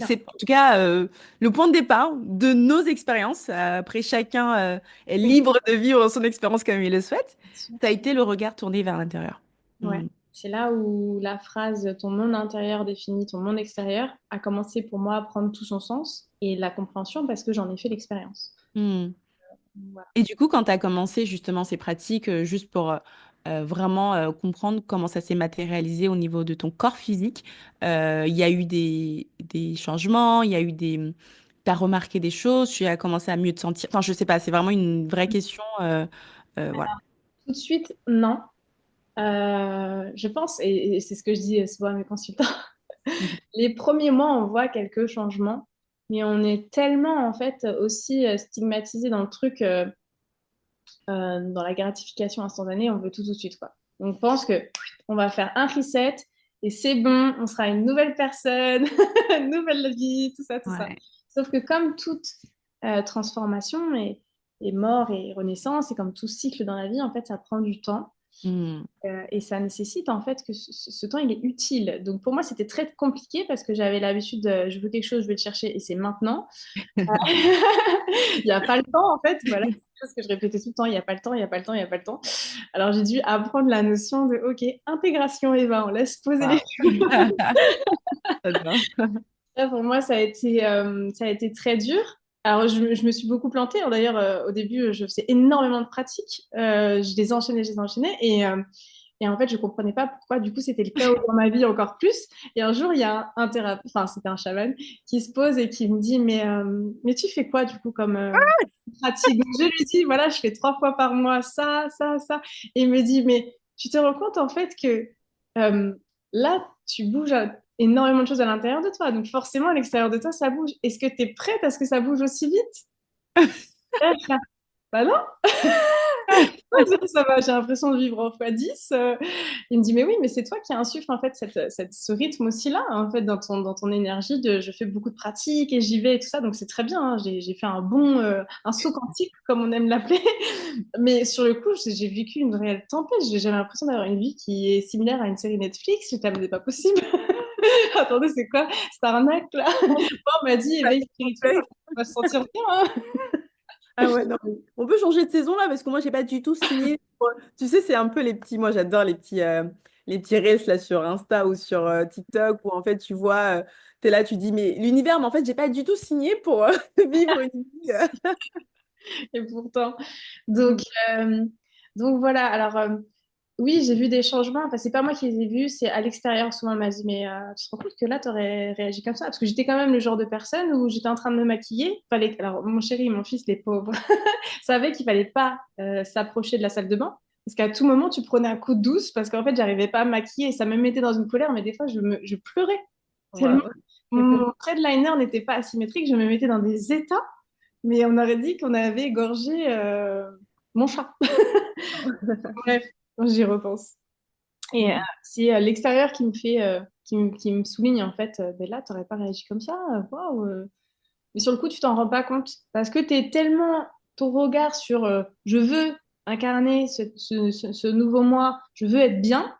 Non. C'est en tout cas le point de départ de nos expériences. Après, chacun est Oui, libre de vivre son expérience comme il le souhaite. bien sûr. Ça a été le regard tourné vers l'intérieur. Ouais. Mm. C'est là où la phrase ton monde intérieur définit ton monde extérieur a commencé pour moi à prendre tout son sens et la compréhension parce que j'en ai fait l'expérience. Mm. Voilà. Et du coup, quand tu as commencé justement ces pratiques, juste pour vraiment comprendre comment ça s'est matérialisé au niveau de ton corps physique. Il y a eu des changements, il y a eu des... T'as remarqué des choses, tu as commencé à mieux te sentir. Enfin, je sais pas, c'est vraiment une vraie question. Voilà. Tout de suite, non. Je pense, et c'est ce que je dis souvent à mes consultants, les premiers mois, on voit quelques changements, mais on est tellement en fait aussi stigmatisé dans le truc, dans la gratification instantanée, on veut tout de suite, quoi. On pense que on va faire un reset et c'est bon, on sera une nouvelle personne, une nouvelle vie, tout ça, tout ça. Ouais. Sauf que comme toute transformation et mort et renaissance, et comme tout cycle dans la vie, en fait, ça prend du temps. Hmm. Et ça nécessite en fait que ce temps il est utile. Donc pour moi c'était très compliqué parce que j'avais l'habitude de je veux quelque chose, je vais le chercher et c'est maintenant. Il n'y a pas le temps en fait. Voilà, c'est quelque chose que je répétais tout le temps. Il n'y a pas le temps, il n'y a pas le temps, il n'y a pas le temps. Alors j'ai dû apprendre la notion de ok, intégration Eva, on laisse poser les Wow. choses. J'adore. Ça, pour moi ça a été très dur. Alors je me suis beaucoup plantée. D'ailleurs au début je faisais énormément de pratiques. Je les enchaînais et en fait, je comprenais pas pourquoi, du coup, c'était le chaos dans ma vie encore plus. Et un jour, il y a un thérapeute, enfin, c'était un chaman, qui se pose et qui me dit, mais tu fais quoi, du coup, comme pratique? Donc, je lui dis, voilà, je fais 3 fois par mois ça, ça, ça. Et il me dit, mais tu te rends compte, en fait, que là, tu bouges énormément de choses à l'intérieur de toi. Donc, forcément, à l'extérieur de toi, ça bouge. Est-ce que tu es prête à ce que ça bouge aussi vite? Et là, je fais, bah non. Ça va, j'ai l'impression de vivre en x10. Il me dit, mais oui, mais c'est toi qui insuffle en fait ce rythme aussi là, en fait, dans ton énergie de je fais beaucoup de pratiques et j'y vais et tout ça, donc c'est très bien. Hein. J'ai fait un bon, un saut quantique, comme on aime l'appeler. Mais sur le coup, j'ai vécu une réelle tempête. J'avais l'impression d'avoir une vie qui est similaire à une série Netflix. J'étais, mais c'est pas possible. Attendez, c'est quoi cette arnaque là? Bon, on m'a dit, éveil spirituel, on va se sentir bien. Hein. Ah ouais, non, mais on peut changer de saison là parce que moi, j'ai pas du tout signé. Tu sais, c'est un peu les petits. Moi, j'adore les petits reels là sur Insta ou sur TikTok où en fait, tu vois, t'es là, tu dis, mais l'univers, mais en fait, j'ai pas du tout signé pour vivre une vie. Et pourtant. Donc, Mm. euh, donc voilà. Alors, oui, j'ai vu des changements. Enfin, c'est pas moi qui les ai vus, c'est à l'extérieur. Souvent, on m'a dit, mais tu te rends compte que là, tu aurais réagi comme ça? Parce que j'étais quand même le genre de personne où j'étais en train de me maquiller. Alors, mon chéri, mon fils, les pauvres, savaient qu'il fallait pas s'approcher de la salle de bain. Parce qu'à tout moment, tu prenais un coup de douce parce qu'en fait, j'arrivais pas à me maquiller et ça me mettait dans une colère. Mais des fois, je pleurais tellement Wow. mon trait de liner n'était pas asymétrique. Je me mettais dans des états, mais on aurait dit qu'on avait égorgé mon chat. Bref, quand j'y repense. Et Mm. c'est l'extérieur qui me fait, qui me souligne en fait, ben là, t'aurais pas réagi comme ça, waouh. Mais sur le coup, tu t'en rends pas compte parce que tu es tellement ton regard sur je veux incarner ce nouveau moi, je veux être bien,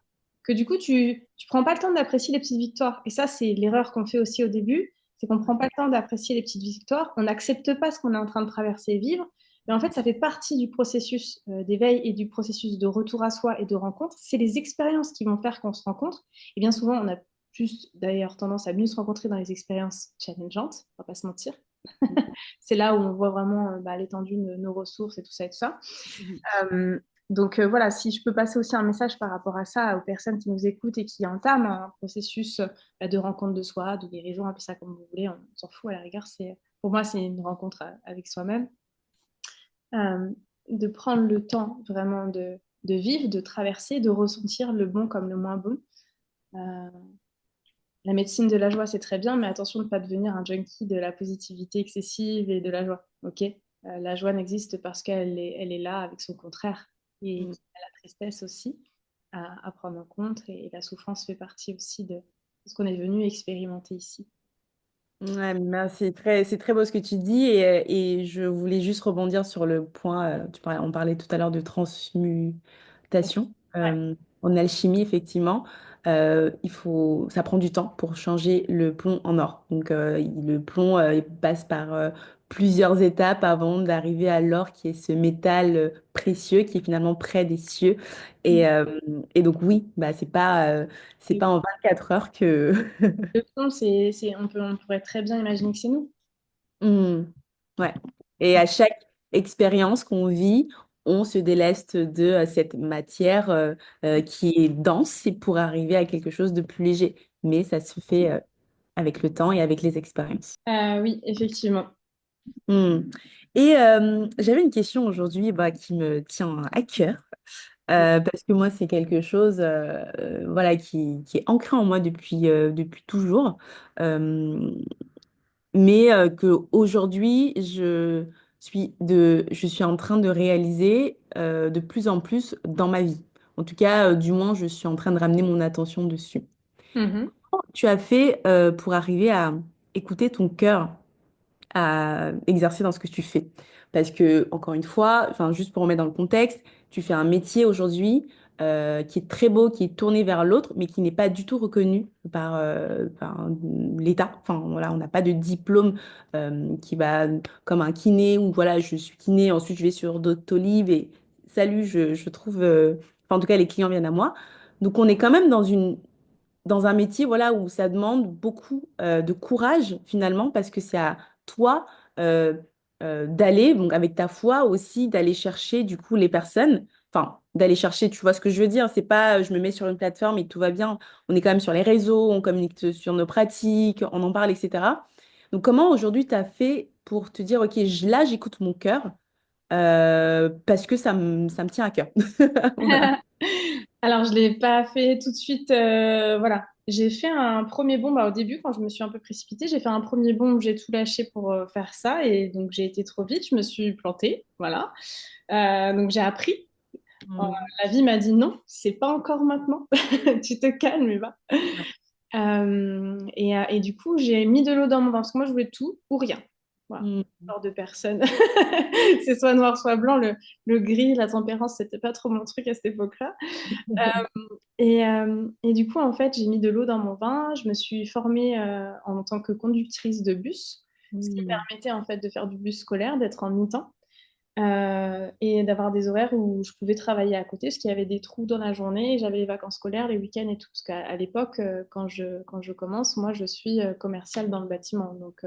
que du coup, tu prends pas le temps d'apprécier les petites victoires. Et ça, c'est l'erreur qu'on fait aussi au début, c'est qu'on prend pas le temps d'apprécier les petites victoires, on n'accepte pas ce qu'on est en train de traverser et vivre. Mais en fait, ça fait partie du processus d'éveil et du processus de retour à soi et de rencontre. C'est les expériences qui vont faire qu'on se rencontre. Et bien souvent, on a plus d'ailleurs tendance à mieux se rencontrer dans les expériences challengeantes, on va pas se mentir. C'est là où on voit vraiment bah, l'étendue de nos ressources et tout ça et tout ça. Mm. Euh, donc voilà, si je peux passer aussi un message par rapport à ça aux personnes qui nous écoutent et qui entament un processus de rencontre de soi, de guérison, appelez ça comme vous voulez, on s'en fout à la rigueur. Pour moi, c'est une rencontre avec soi-même. Euh, de prendre le temps vraiment de vivre, de traverser, de ressentir le bon comme le moins bon. Euh, la médecine de la joie, c'est très bien, mais attention de ne pas devenir un junkie de la positivité excessive et de la joie. Ok. La joie n'existe parce elle est là avec son contraire. Et il y Mm. a la tristesse aussi à prendre en compte. Et la souffrance fait partie aussi de ce qu'on est venu expérimenter ici. Ouais, mais c'est très beau ce que tu dis et je voulais juste rebondir sur le point, on parlait tout à l'heure de transmutation. Ouais. En alchimie, effectivement, ça prend du temps pour changer le plomb en or. Donc, le plomb, il passe par plusieurs étapes avant d'arriver à l'or, qui est ce métal précieux qui est finalement près des cieux. Et, euh, et donc, oui, bah, c'est pas en 24 heures que Le fond, on pourrait très bien imaginer que c'est nous. Hmm. Ouais. Et à chaque expérience qu'on vit, on se déleste de cette matière qui est dense et pour arriver à quelque chose de plus léger. Mais ça se fait avec le temps et avec les expériences. Oui, effectivement. Hmm. Et j'avais une question aujourd'hui bah, qui me tient à cœur. Parce que moi, c'est quelque chose voilà, qui est ancré en moi depuis toujours. Euh, mais que aujourd'hui je suis en train de réaliser de plus en plus dans ma vie. En tout cas, du moins, je suis en train de ramener mon attention dessus. Mhm. Comment tu as fait pour arriver à écouter ton cœur, à exercer dans ce que tu fais. Parce que, encore une fois, enfin, juste pour remettre dans le contexte, tu fais un métier aujourd'hui qui est très beau, qui est tourné vers l'autre, mais qui n'est pas du tout reconnu par l'État. Enfin, voilà, on n'a pas de diplôme qui va comme un kiné, où voilà, je suis kiné, ensuite je vais sur Doctolib et salut, je trouve, enfin, en tout cas, les clients viennent à moi. Donc, on est quand même dans un métier voilà, où ça demande beaucoup de courage finalement, parce que c'est à toi euh, d'aller, donc avec ta foi aussi, d'aller chercher du coup les personnes, enfin d'aller chercher, tu vois ce que je veux dire, c'est pas je me mets sur une plateforme et tout va bien, on est quand même sur les réseaux, on communique sur nos pratiques, on en parle, etc. Donc comment aujourd'hui tu as fait pour te dire, ok, là j'écoute mon cœur parce que ça me tient à cœur. Voilà. Alors, je l'ai pas fait tout de suite. Voilà. J'ai fait un premier bond. Bah, au début, quand je me suis un peu précipitée, j'ai fait un premier bond où j'ai tout lâché pour faire ça. Et donc, j'ai été trop vite. Je me suis plantée. Voilà. Donc, j'ai appris. Euh, Mm. la vie m'a dit non, c'est pas encore maintenant. Tu te calmes et va. Ouais. Et du coup, j'ai mis de l'eau dans mon vin parce que moi, je voulais tout ou rien. Voilà. Mm. Genre de personne. C'est soit noir, soit blanc. Le gris, la tempérance, c'était pas trop mon truc à cette époque-là. Et du coup, en fait, j'ai mis de l'eau dans mon vin. Je me suis formée en tant que conductrice de bus, ce qui Mm. permettait en fait de faire du bus scolaire, d'être en mi-temps et d'avoir des horaires où je pouvais travailler à côté, parce qu'il y avait des trous dans la journée. Et j'avais les vacances scolaires, les week-ends et tout. Parce qu'à l'époque, quand je commence, moi, je suis commerciale dans le bâtiment. Donc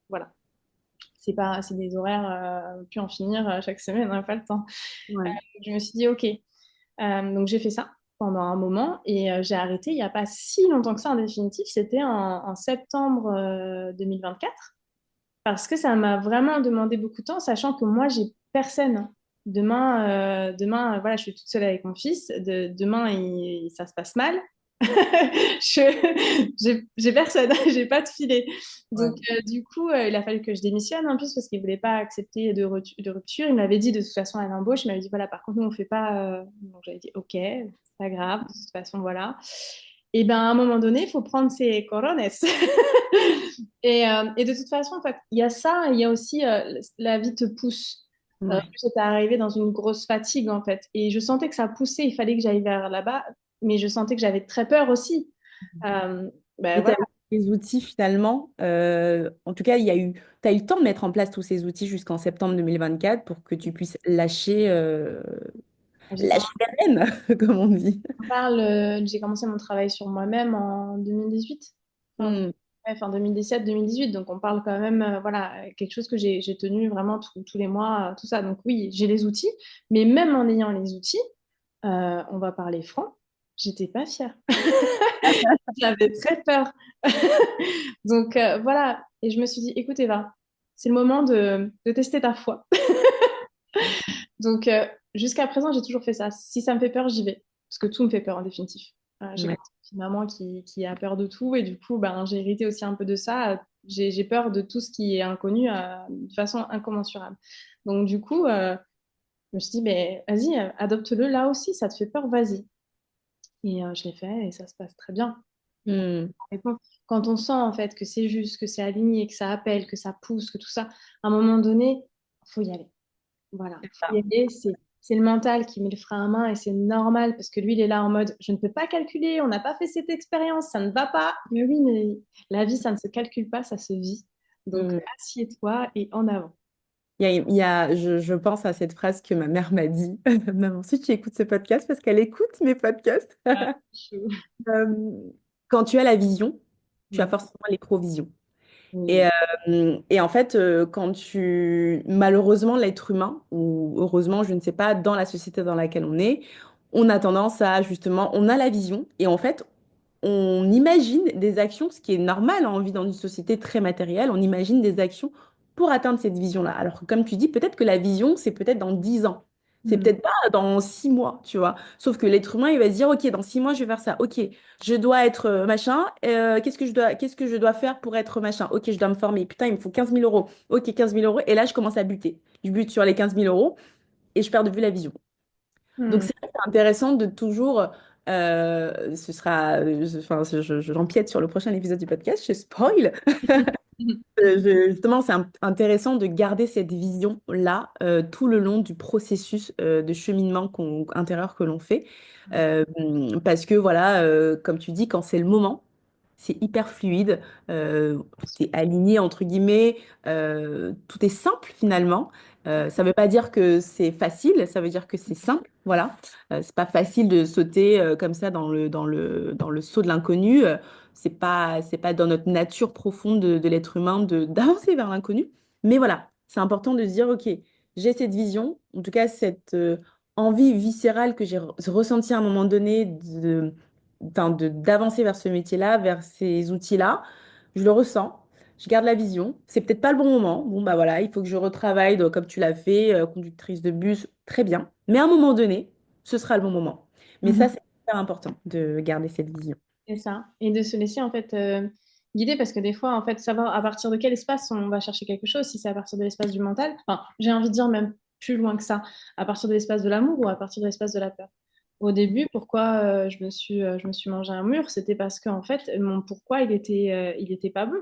voilà, c'est pas, c'est des horaires plus en finir chaque semaine, on n'a pas le temps. Ouais. Je me suis dit, OK. Donc j'ai fait ça pendant un moment et j'ai arrêté il n'y a pas si longtemps que ça en définitive. C'était en septembre 2024 parce que ça m'a vraiment demandé beaucoup de temps, sachant que moi j'ai personne. Demain, voilà, je suis toute seule avec mon fils. Demain, ça se passe mal. J'ai personne, j'ai pas de filet. Donc, Ouais. du coup, il a fallu que je démissionne en plus parce qu'il voulait pas accepter de rupture. Il m'avait dit de toute façon à l'embauche, il m'avait dit voilà, par contre, nous on fait pas. Donc, j'avais dit ok, c'est pas grave, de toute façon, voilà. Et ben à un moment donné, il faut prendre ses corones. Et de toute façon, en fait, il y a ça, il y a aussi la vie te pousse. Ouais. J'étais arrivée dans une grosse fatigue en fait, et je sentais que ça poussait. Il fallait que j'aille vers là-bas, mais je sentais que j'avais très peur aussi. Ben Et tu voilà. as eu les outils finalement. En tout cas, tu as eu le temps de mettre en place tous ces outils jusqu'en septembre 2024 pour que tu puisses J'étais lâcher les rênes, comme on dit. j'ai commencé mon travail sur moi-même en 2018, enfin, Hmm. ouais, fin 2017-2018. Donc on parle quand même, voilà, quelque chose que j'ai tenu vraiment tous les mois, tout ça. Donc oui, j'ai les outils, mais même en ayant les outils, on va parler franc, j'étais pas fière. J'avais très peur. Donc voilà, et je me suis dit, écoute Eva, c'est le moment de tester ta foi. Donc jusqu'à présent, j'ai toujours fait ça. Si ça me fait peur, j'y vais. Parce que tout me fait peur en définitif. J'ai Ouais. grandi avec une maman qui a peur de tout et du coup, ben, j'ai hérité aussi un peu de ça. J'ai peur de tout ce qui est inconnu de façon incommensurable. Donc du coup, je me suis dit, mais vas-y, adopte-le là aussi, ça te fait peur, vas-y. Et je l'ai fait et ça se passe très bien. Hmm. Honnêtement, quand on sent en fait que c'est juste, que c'est aligné, que ça appelle, que ça pousse, que tout ça, à un moment donné, faut y aller. Voilà, C'est faut y ça. aller. C'est le mental qui met le frein à main et c'est normal parce que lui, il est là en mode, je ne peux pas calculer, on n'a pas fait cette expérience, ça ne va pas. Mais oui, mais la vie, ça ne se calcule pas, ça se vit. Donc, Hmm. assieds-toi et en avant. Je pense à cette phrase que ma mère m'a dit. Maman, si tu écoutes ce podcast, parce qu'elle écoute mes podcasts. Ah, chou. Euh, Quand tu as la vision, tu as Mm. forcément les provisions. Oui. Et en fait, malheureusement, l'être humain, ou heureusement, je ne sais pas, dans la société dans laquelle on est, on a tendance à, justement, on a la vision, et en fait, on imagine des actions, ce qui est normal, hein, on vit dans une société très matérielle, on imagine des actions pour atteindre cette vision-là. Alors que, comme tu dis, peut-être que la vision, c'est peut-être dans 10 ans. C'est Mm. peut-être pas dans 6 mois, tu vois. Sauf que l'être humain, il va se dire, OK, dans 6 mois, je vais faire ça. OK, je dois être machin. Qu'est-ce que je dois faire pour être machin? OK, je dois me former. Putain, il me faut 15 000 euros. OK, 15 000 euros. Et là, je commence à buter. Je bute sur les 15 000 euros et je perds de vue la vision. Donc, Mm. c'est intéressant de toujours. Ce sera. Enfin, j'empiète sur le prochain épisode du podcast. Je spoil. Justement, c'est intéressant de garder cette vision-là tout le long du processus de cheminement intérieur que l'on fait. Euh, Parce que, voilà, comme tu dis, quand c'est le moment, c'est hyper fluide, tout est aligné, entre guillemets, tout est simple finalement. Ça ne veut pas dire que c'est facile, ça veut dire que c'est simple, voilà. C'est pas facile de sauter comme ça dans le saut de l'inconnu. C'est pas dans notre nature profonde de l'être humain d'avancer vers l'inconnu. Mais voilà, c'est important de se dire, OK, j'ai cette vision, en tout cas cette envie viscérale que j'ai ressentie à un moment donné d'avancer vers ce métier-là, vers ces outils-là. Je le ressens, je garde la vision. C'est peut-être pas le bon moment. Bon, bah voilà, il faut que je retravaille comme tu l'as fait, conductrice de bus, très bien. Mais à un moment donné, ce sera le bon moment. Mais ça, Mhm. c'est super important de garder cette vision. C'est ça. Et de se laisser en fait guider parce que des fois, en fait, savoir à partir de quel espace on va chercher quelque chose, si c'est à partir de l'espace du mental, enfin, j'ai envie de dire même plus loin que ça, à partir de l'espace de l'amour ou à partir de l'espace de la peur. Au début, pourquoi je me suis mangé un mur, c'était parce que en fait, mon pourquoi, il était pas bon.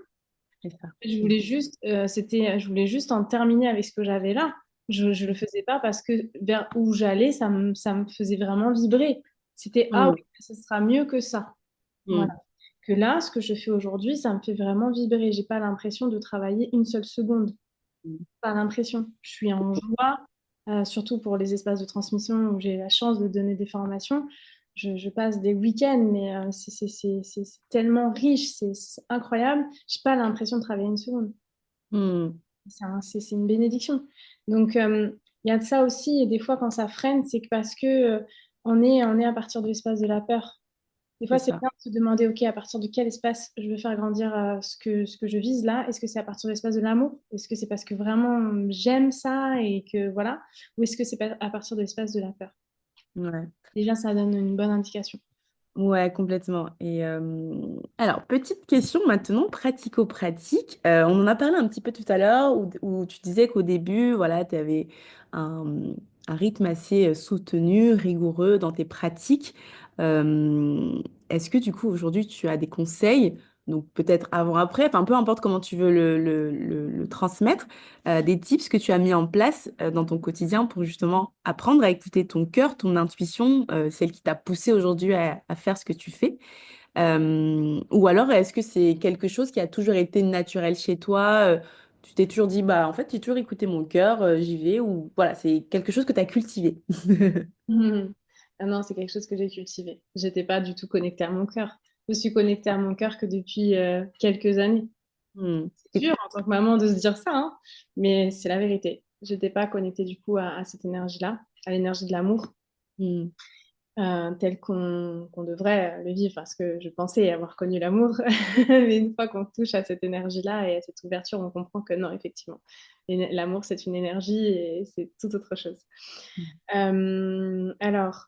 C'est ça. Je voulais juste en terminer avec ce que j'avais là. Je le faisais pas parce que vers où j'allais, ça me faisait vraiment vibrer. C'était, ah Mm, oui, ce sera mieux que ça. Voilà. mm, Que là, ce que je fais aujourd'hui, ça me fait vraiment vibrer. J'ai pas l'impression de travailler une seule seconde. mm. Pas l'impression. Je suis en joie, surtout pour les espaces de transmission où j'ai la chance de donner des formations. Je passe des week-ends, mais c'est tellement riche, c'est incroyable. J'ai pas l'impression de travailler une seconde. Mm. C'est une bénédiction. Donc, il y a de ça aussi. Et des fois, quand ça freine, c'est que parce que on est à partir de l'espace de la peur. Des C'est fois, c'est ça. bien de se demander, OK, à partir de quel espace je veux faire grandir ce que je vise là? Est-ce que c'est à partir de l'espace de l'amour? Est-ce que c'est parce que vraiment j'aime ça et que voilà? Ou est-ce que c'est à partir de l'espace de la peur? Ouais. Déjà, ça donne une bonne indication. Ouais, complètement. Et alors, petite question maintenant, pratico-pratique. On en a parlé un petit peu tout à l'heure, où tu disais qu'au début, voilà, tu avais un, un rythme assez soutenu, rigoureux dans tes pratiques. Euh, Est-ce que du coup, aujourd'hui, tu as des conseils, donc peut-être avant-après, enfin peu importe comment tu veux le transmettre, des tips que tu as mis en place dans ton quotidien pour justement apprendre à écouter ton cœur, ton intuition, celle qui t'a poussé aujourd'hui à faire ce que tu fais. Ou alors, est-ce que c'est quelque chose qui a toujours été naturel chez toi? Tu t'es toujours dit, bah en fait, j'ai toujours écouté mon cœur, j'y vais, ou voilà, c'est quelque chose que tu as cultivé. Mhm. Ah non, c'est quelque chose que j'ai cultivé. J'étais pas du tout connectée à mon cœur. Je suis connectée à mon cœur que depuis quelques années. Hmm. C'est dur en tant que maman de se dire ça, hein, mais c'est la vérité. J'étais pas connectée du coup à cette énergie-là, à l'énergie de l'amour, Hmm. tel qu'on devrait le vivre, parce que je pensais avoir connu l'amour, mais une fois qu'on touche à cette énergie-là et à cette ouverture, on comprend que non, effectivement, l'amour c'est une énergie et c'est tout autre chose. Alors,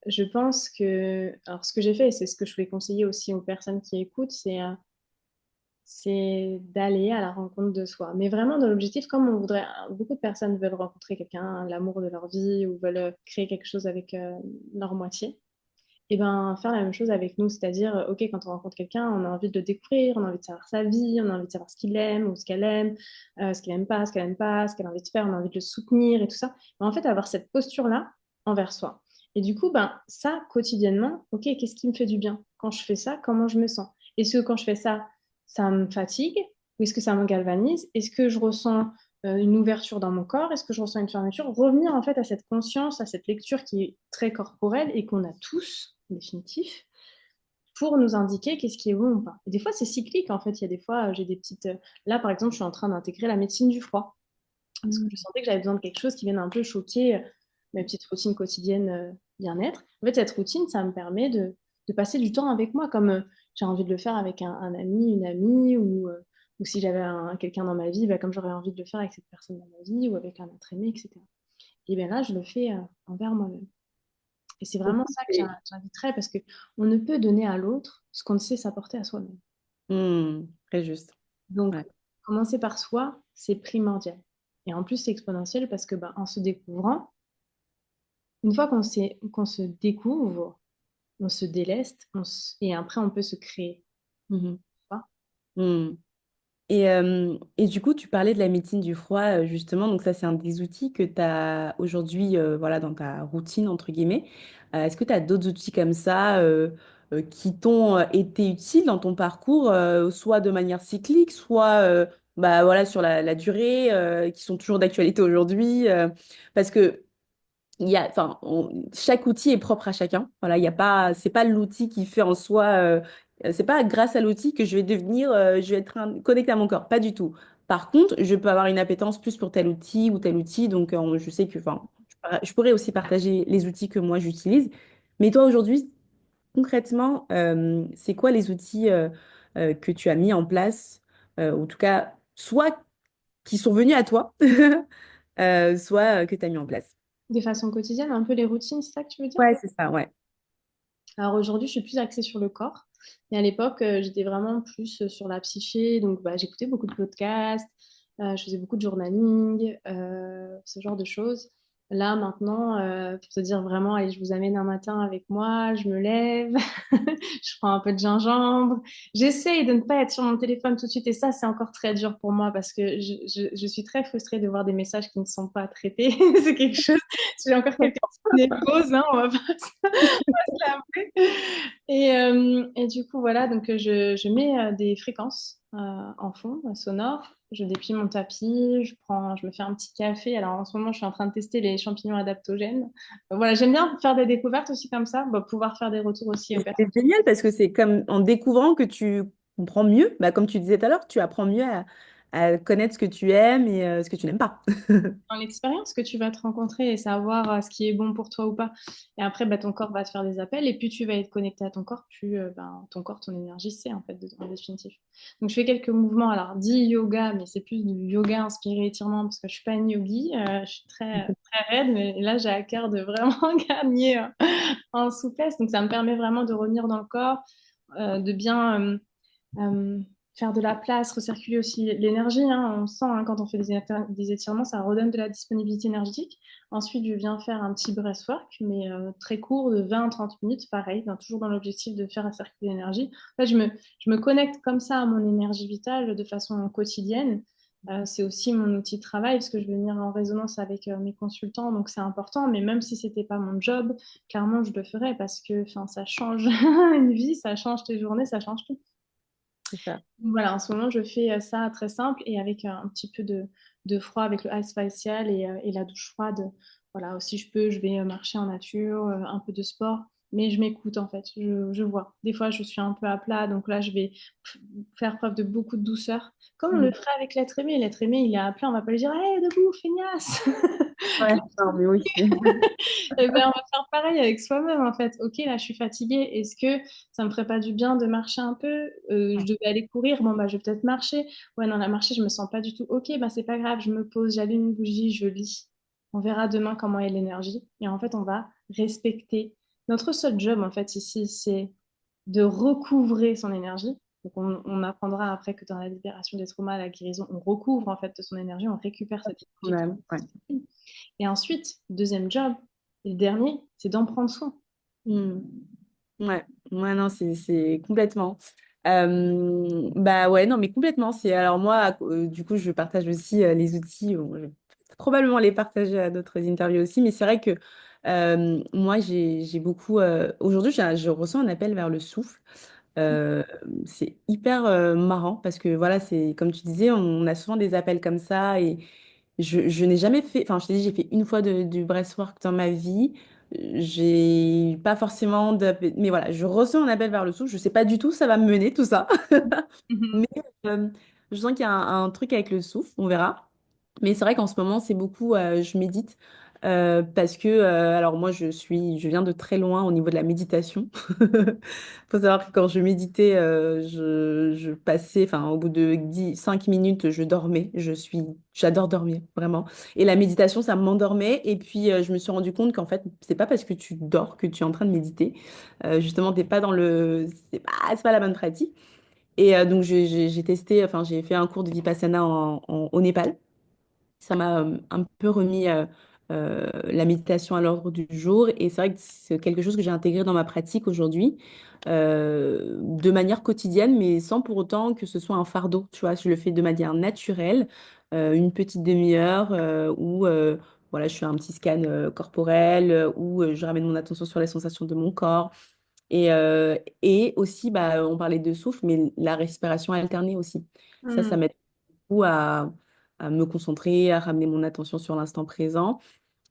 je pense que, alors ce que j'ai fait, et c'est ce que je voulais conseiller aussi aux personnes qui écoutent, c'est d'aller à la rencontre de soi. Mais vraiment dans l'objectif, comme on voudrait, beaucoup de personnes veulent rencontrer quelqu'un, l'amour de leur vie, ou veulent créer quelque chose avec leur moitié. Et ben faire la même chose avec nous, c'est-à-dire, ok, quand on rencontre quelqu'un, on a envie de le découvrir, on a envie de savoir sa vie, on a envie de savoir ce qu'il aime ou ce qu'il aime pas, ce qu'elle aime pas, ce qu'elle a envie de faire, on a envie de le soutenir et tout ça. Mais en fait, avoir cette posture-là envers soi. Et du coup, ben, ça, quotidiennement, ok, qu'est-ce qui me fait du bien? Quand je fais ça, comment je me sens? Est-ce que quand je fais ça, ça me fatigue? Ou est-ce que ça me galvanise? Est-ce que je ressens une ouverture dans mon corps? Est-ce que je ressens une fermeture? Revenir en fait à cette conscience, à cette lecture qui est très corporelle et qu'on a tous, en définitif, pour nous indiquer qu'est-ce qui est bon ou pas. Et des fois, c'est cyclique, en fait. Il y a des fois, j'ai des petites... Là, par exemple, je suis en train d'intégrer la médecine du froid parce que je sentais que j'avais besoin de quelque chose qui vienne un peu choquer mes petites routines quotidiennes bien-être. En fait, cette routine, ça me permet de passer du temps avec moi, comme j'ai envie de le faire avec un ami, une amie, ou si j'avais quelqu'un dans ma vie, bah, comme j'aurais envie de le faire avec cette personne dans ma vie, ou avec un être aimé, etc. Et bien là, je le fais envers moi-même. Et c'est vraiment ça que Et- j'inviterais, parce que on ne peut donner à l'autre ce qu'on ne sait s'apporter à soi-même. Très juste. Donc, Ouais. commencer par soi, c'est primordial. Et en plus, c'est exponentiel parce que bah, en se découvrant, une fois qu'on se découvre, on se déleste et après on peut se créer. Mhm. Pas. Mhm. Et du coup, tu parlais de la médecine du froid, justement. Donc, ça, c'est un des outils que tu as aujourd'hui voilà, dans ta routine, entre guillemets. Est-ce que tu as d'autres outils comme ça qui t'ont été utiles dans ton parcours, soit de manière cyclique, soit bah, voilà, sur la durée, qui sont toujours d'actualité aujourd'hui parce que enfin, chaque outil est propre à chacun. Voilà, il y a pas, c'est pas l'outil qui fait en soi, c'est pas grâce à l'outil que je vais devenir, je vais être connecté à mon corps. Pas du tout. Par contre, je peux avoir une appétence plus pour tel outil ou tel outil. Donc, je sais que, enfin, je pourrais aussi partager les outils que moi j'utilise. Mais toi, aujourd'hui, concrètement, c'est quoi les outils que tu as mis en place, ou en tout cas, soit qui sont venus à toi, soit que tu as mis en place? De façon quotidienne, un peu les routines, c'est ça que tu veux dire? Ouais, c'est ça, ouais. Alors aujourd'hui, je suis plus axée sur le corps. Et à l'époque, j'étais vraiment plus sur la psyché. Donc, bah, j'écoutais beaucoup de podcasts, je faisais beaucoup de journaling, ce genre de choses. Là, maintenant, pour te dire vraiment, allez, je vous amène un matin avec moi, je me lève, je prends un peu de gingembre. J'essaye de ne pas être sur mon téléphone tout de suite. Et ça, c'est encore très dur pour moi parce que je suis très frustrée de voir des messages qui ne sont pas traités. C'est quelque chose. J'ai encore quelques petites pauses, hein, on va pas l'avouer. Et du coup, voilà, donc je mets des fréquences en fond, sonores. Je déplie mon tapis, je me fais un petit café. Alors en ce moment, je suis en train de tester les champignons adaptogènes. Voilà, j'aime bien faire des découvertes aussi comme ça, bah, pouvoir faire des retours aussi aux Et personnes. c'est génial parce que c'est comme en découvrant que tu comprends mieux, bah, comme tu disais tout à l'heure, tu apprends mieux à connaître ce que tu aimes et ce que tu n'aimes pas. Dans l'expérience que tu vas te rencontrer et savoir ce qui est bon pour toi ou pas. Et après, bah, ton corps va te faire des appels et plus tu vas être connecté à ton corps, plus ton corps, ton énergie, c'est en fait en définitive. Donc je fais quelques mouvements, alors dit yoga, mais c'est plus du yoga inspiré étirement parce que je suis pas une yogi, je suis très raide, mais là j'ai à cœur de vraiment gagner en souplesse. Donc ça me permet vraiment de revenir dans le corps, de bien euh, faire de la place, recirculer aussi l'énergie. Hein. On sent hein, quand on fait des étirements, ça redonne de la disponibilité énergétique. Ensuite, je viens faire un petit breathwork, mais très court, de 20-30 minutes, pareil, toujours dans l'objectif de faire circuler l'énergie. En fait, je me connecte comme ça à mon énergie vitale de façon quotidienne. C'est aussi mon outil de travail parce que je vais venir en résonance avec mes consultants, donc c'est important. Mais même si c'était pas mon job, clairement je le ferais parce que ça change une vie, ça change tes journées, ça change tout. C'est ça. Voilà, en ce moment, je fais ça très simple et avec un petit peu de froid avec le ice facial et la douche froide. Voilà, aussi je peux, je vais marcher en nature, un peu de sport, mais je m'écoute en fait, je vois. Des fois, je suis un peu à plat, donc là, je vais faire preuve de beaucoup de douceur, comme on le Mm. ferait avec l'être aimé. L'être aimé, il est à plat, on va pas lui dire, hé, debout, feignasse! Ouais, non, mais oui. Eh ben, on va faire pareil avec soi-même en fait. Ok, là je suis fatiguée. Est-ce que ça me ferait pas du bien de marcher un peu? Je devais aller courir. Bon bah je vais peut-être marcher. Ouais non, la marcher je me sens pas du tout. Ok, bah c'est pas grave. Je me pose, j'allume une bougie, je lis. On verra demain comment est l'énergie. Et en fait on va respecter. Notre seul job en fait ici c'est de recouvrer son énergie. Donc on apprendra après que dans la libération des traumas, la guérison, on recouvre en fait de son énergie, on récupère cette énergie. Ouais, ouais. Et ensuite, deuxième job, et le dernier, c'est d'en prendre soin. Mm. Ouais, ouais, non, c'est complètement. Bah ouais, non, mais complètement. C'est alors moi, du coup, je partage aussi les outils. Bon, je vais probablement les partager à d'autres interviews aussi, mais c'est vrai que moi, j'ai beaucoup. Aujourd'hui, je ressens un appel vers le souffle. Euh, c'est hyper marrant parce que voilà, c'est comme tu disais, on a souvent des appels comme ça et je n'ai jamais fait. Enfin, je t'ai dit, j'ai fait une fois du breathwork dans ma vie. j'ai pas forcément mais voilà, je ressens un appel vers le souffle. Je sais pas du tout où ça va me mener tout ça. Mhm. Mais euh, je sens qu'il y a un truc avec le souffle, on verra. Mais c'est vrai qu'en ce moment, c'est beaucoup, je médite parce que, alors moi, je viens de très loin au niveau de la méditation. Faut savoir que quand je méditais, je passais, enfin, au bout de 5 minutes, je dormais. J'adore dormir, vraiment. Et la méditation, ça m'endormait. Et puis, je me suis rendu compte qu'en fait, c'est pas parce que tu dors que tu es en train de méditer. Justement, t'es pas dans c'est pas la bonne pratique. Et donc, j'ai testé, enfin, j'ai fait un cours de Vipassana au Népal. Ça m'a un peu remis la méditation à l'ordre du jour. Et c'est vrai que c'est quelque chose que j'ai intégré dans ma pratique aujourd'hui, de manière quotidienne, mais sans pour autant que ce soit un fardeau. Tu vois, je le fais de manière naturelle, une petite demi-heure où voilà, je fais un petit scan corporel, où je ramène mon attention sur les sensations de mon corps. Et aussi, bah, on parlait de souffle, mais la respiration alternée aussi. Ça Mhm. m'aide beaucoup à me concentrer, à ramener mon attention sur l'instant présent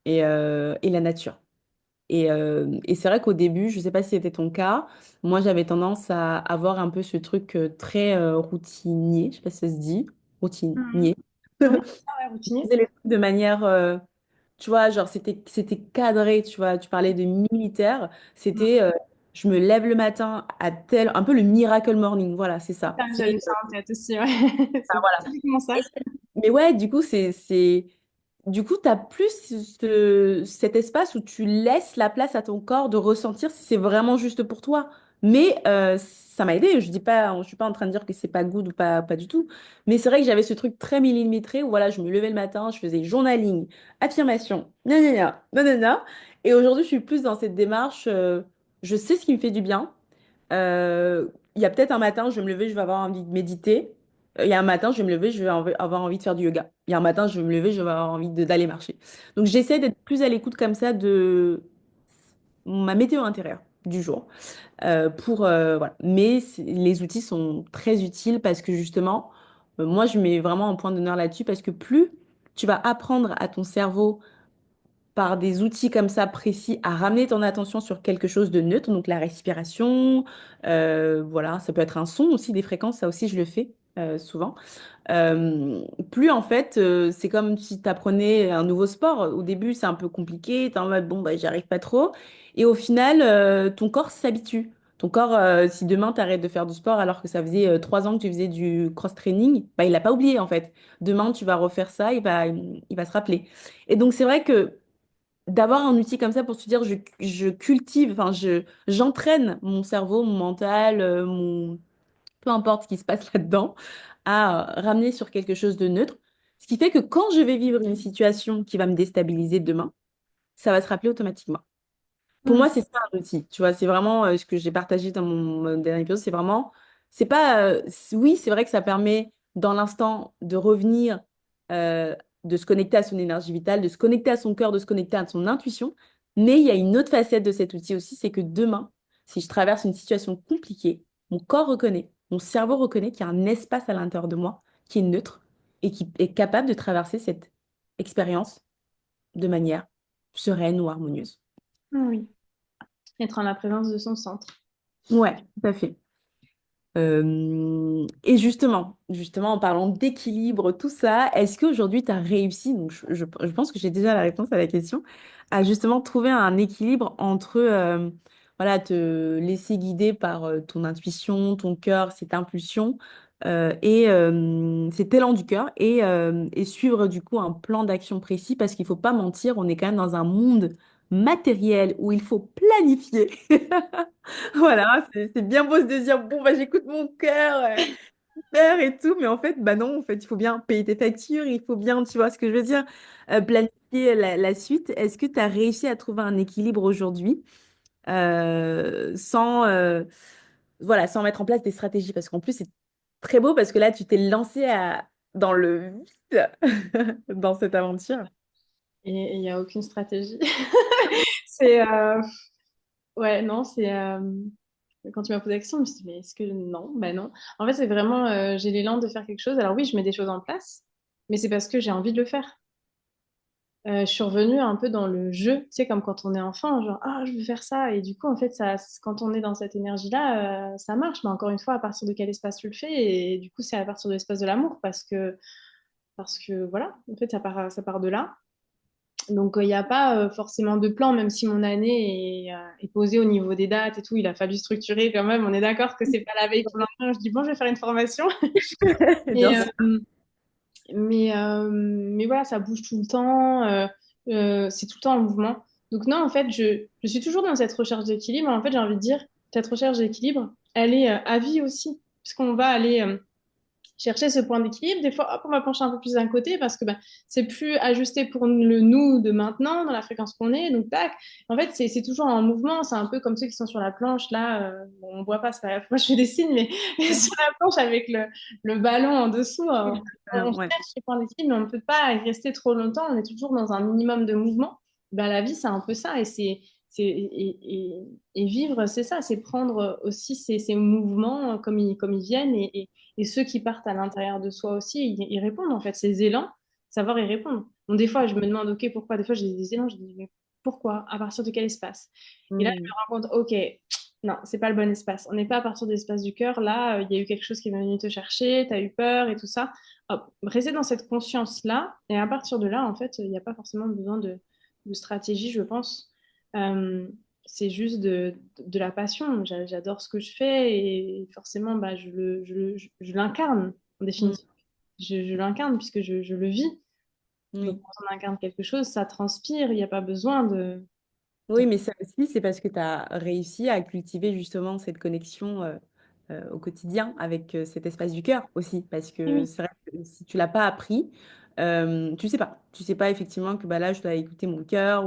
et la nature. Et c'est vrai qu'au début, je ne sais pas si c'était ton cas, moi j'avais tendance à avoir un peu ce truc très routinier, je ne sais pas si ça se dit, Mhm. routinier. Ouais, ah ouais, Je routinier. faisais les trucs de manière, tu vois, genre c'était cadré, tu vois, tu parlais de militaire, Mhm. c'était je me lève le matin à tel, un peu le miracle morning, voilà, c'est ça. Ah, j'avais ça en tête aussi, ouais. Bah, C'est voilà. typiquement ça. Mais ouais, du coup, du coup, t'as plus cet espace où tu laisses la place à ton corps de ressentir si c'est vraiment juste pour toi. Mais ça m'a aidé. Je dis pas, je suis pas en train de dire que c'est pas good ou pas du tout. Mais c'est vrai que j'avais ce truc très millimétré où voilà, je me levais le matin, je faisais journaling, affirmation, nanana, nanana. Et aujourd'hui, je suis plus dans cette démarche. Je sais ce qui me fait du bien. Il y a peut-être un matin, je vais me lever, je vais avoir envie de méditer. Il y a un matin, je vais me lever, je vais avoir envie de faire du yoga. Il y a un matin, je vais me lever, je vais avoir envie d'aller marcher. Donc j'essaie d'être plus à l'écoute comme ça de ma météo intérieure du jour. Voilà. Mais les outils sont très utiles parce que justement, moi, je mets vraiment un point d'honneur là-dessus parce que plus tu vas apprendre à ton cerveau par des outils comme ça précis à ramener ton attention sur quelque chose de neutre, donc la respiration, voilà, ça peut être un son aussi, des fréquences, ça aussi je le fais souvent. Plus en fait, c'est comme si tu apprenais un nouveau sport. Au début, c'est un peu compliqué, tu es en mode bon, bah, j'y arrive pas trop. Et au final, ton corps s'habitue. Ton corps, si demain tu arrêtes de faire du sport alors que ça faisait 3 ans que tu faisais du cross-training, bah, il l'a pas oublié en fait. Demain, tu vas refaire ça, il va se rappeler. Et donc, c'est vrai que d'avoir un outil comme ça pour se dire je cultive, enfin j'entraîne mon cerveau, mon mental, peu importe ce qui se passe là-dedans, à ramener sur quelque chose de neutre. Ce qui fait que quand je vais vivre une situation qui va me déstabiliser demain, ça va se rappeler automatiquement. Pour Mhm. moi, c'est ça un outil. Tu vois, c'est vraiment ce que j'ai partagé dans mon dernier épisode. C'est vraiment, c'est pas, oui, c'est vrai que ça permet dans l'instant de revenir, euh, de se connecter à son énergie vitale, de se connecter à son cœur, de se connecter à son intuition. Mais il y a une autre facette de cet outil aussi, c'est que demain, si je traverse une situation compliquée, mon corps reconnaît, mon cerveau reconnaît qu'il y a un espace à l'intérieur de moi qui est neutre et qui est capable de traverser cette expérience de manière sereine ou harmonieuse. Ah oui, être en la présence de son centre. Ouais, tout à fait. Et justement, en parlant d'équilibre, tout ça, est-ce qu'aujourd'hui tu as réussi, donc je pense que j'ai déjà la réponse à la question, à justement trouver un équilibre entre voilà, te laisser guider par ton intuition, ton cœur, cette impulsion et cet élan du cœur et suivre du coup un plan d'action précis parce qu'il faut pas mentir, on est quand même dans un monde matériel où il faut planifier. Voilà, c'est bien beau de se dire, bon, bah, j'écoute mon cœur, super et tout, mais en fait, bah non, en fait, il faut bien payer tes factures, il faut bien, tu vois ce que je veux dire, planifier la suite. Est-ce que tu as réussi à trouver un équilibre aujourd'hui sans, voilà, sans mettre en place des stratégies? Parce qu'en plus, c'est très beau parce que là, tu t'es lancé dans le vide, dans cette aventure. Et il n'y a aucune stratégie. C'est, ouais, non, c'est, quand tu m'as posé la question, je me suis dit, mais est-ce que non? Ben non. En fait, c'est vraiment, j'ai l'élan de faire quelque chose. Alors oui, je mets des choses en place, mais c'est parce que j'ai envie de le faire. je suis revenue un peu dans le jeu, tu sais, comme quand on est enfant, genre, ah, je veux faire ça. Et du coup, en fait, ça, quand on est dans cette énergie-là, ça marche. Mais encore une fois, à partir de quel espace tu le fais? Et du coup, c'est à partir de l'espace de l'amour parce que voilà, en fait, ça part de là. Donc, il n'y a pas forcément de plan, même si mon année est posée au niveau des dates et tout. Il a fallu structurer quand même. On est d'accord que c'est pas la veille pour lendemain. Je dis, bon, je vais faire une formation. Bien Et, sûr. mais voilà, ça bouge tout le temps. C'est tout le temps en mouvement. Donc, non, en fait, je suis toujours dans cette recherche d'équilibre. En fait, j'ai envie de dire, cette recherche d'équilibre, elle est à vie aussi. Puisqu'on va aller chercher ce point d'équilibre. Des fois, hop, on va pencher un peu plus d'un côté parce que ben, c'est plus ajusté pour le nous de maintenant, dans la fréquence qu'on est. Donc, tac. En fait, c'est toujours en mouvement. C'est un peu comme ceux qui sont sur la planche, là. Bon, on voit pas, c'est pas grave. Moi, je fais des signes, mais sur la planche avec le ballon en dessous, on Ouais. cherche ce point d'équilibre, mais on ne peut pas y rester trop longtemps. On est toujours dans un minimum de mouvement. Ben, la vie, c'est un peu ça. Et vivre, c'est ça. C'est prendre aussi ces mouvements comme ils viennent et ceux qui partent à l'intérieur de soi aussi, ils répondent en fait, ces élans, savoir y répondre. Donc des fois, je me demande, ok, pourquoi? Des fois, j'ai des élans, je dis, mais pourquoi? À partir de quel espace? Et là, je Mm. me rends compte, ok, non, c'est pas le bon espace. On n'est pas à partir de l'espace du cœur. Là, il y a eu quelque chose qui est venu te chercher, tu as eu peur et tout ça. Hop, rester dans cette conscience-là. Et à partir de là, en fait, il n'y a pas forcément besoin de stratégie, je pense. Euh, c'est juste de la passion. J'adore ce que je fais et forcément, bah, je l'incarne en Mm. définitive. Je l'incarne puisque je le vis. Donc, Oui. quand on incarne quelque chose, ça transpire. Il n'y a pas besoin de- Oui, mais ça aussi, c'est parce que tu as réussi à cultiver justement cette connexion au quotidien avec cet espace du cœur aussi. Parce que Oui, c'est vrai que si tu l'as pas appris, tu sais pas. Tu sais pas effectivement que bah, là, je dois écouter mon cœur.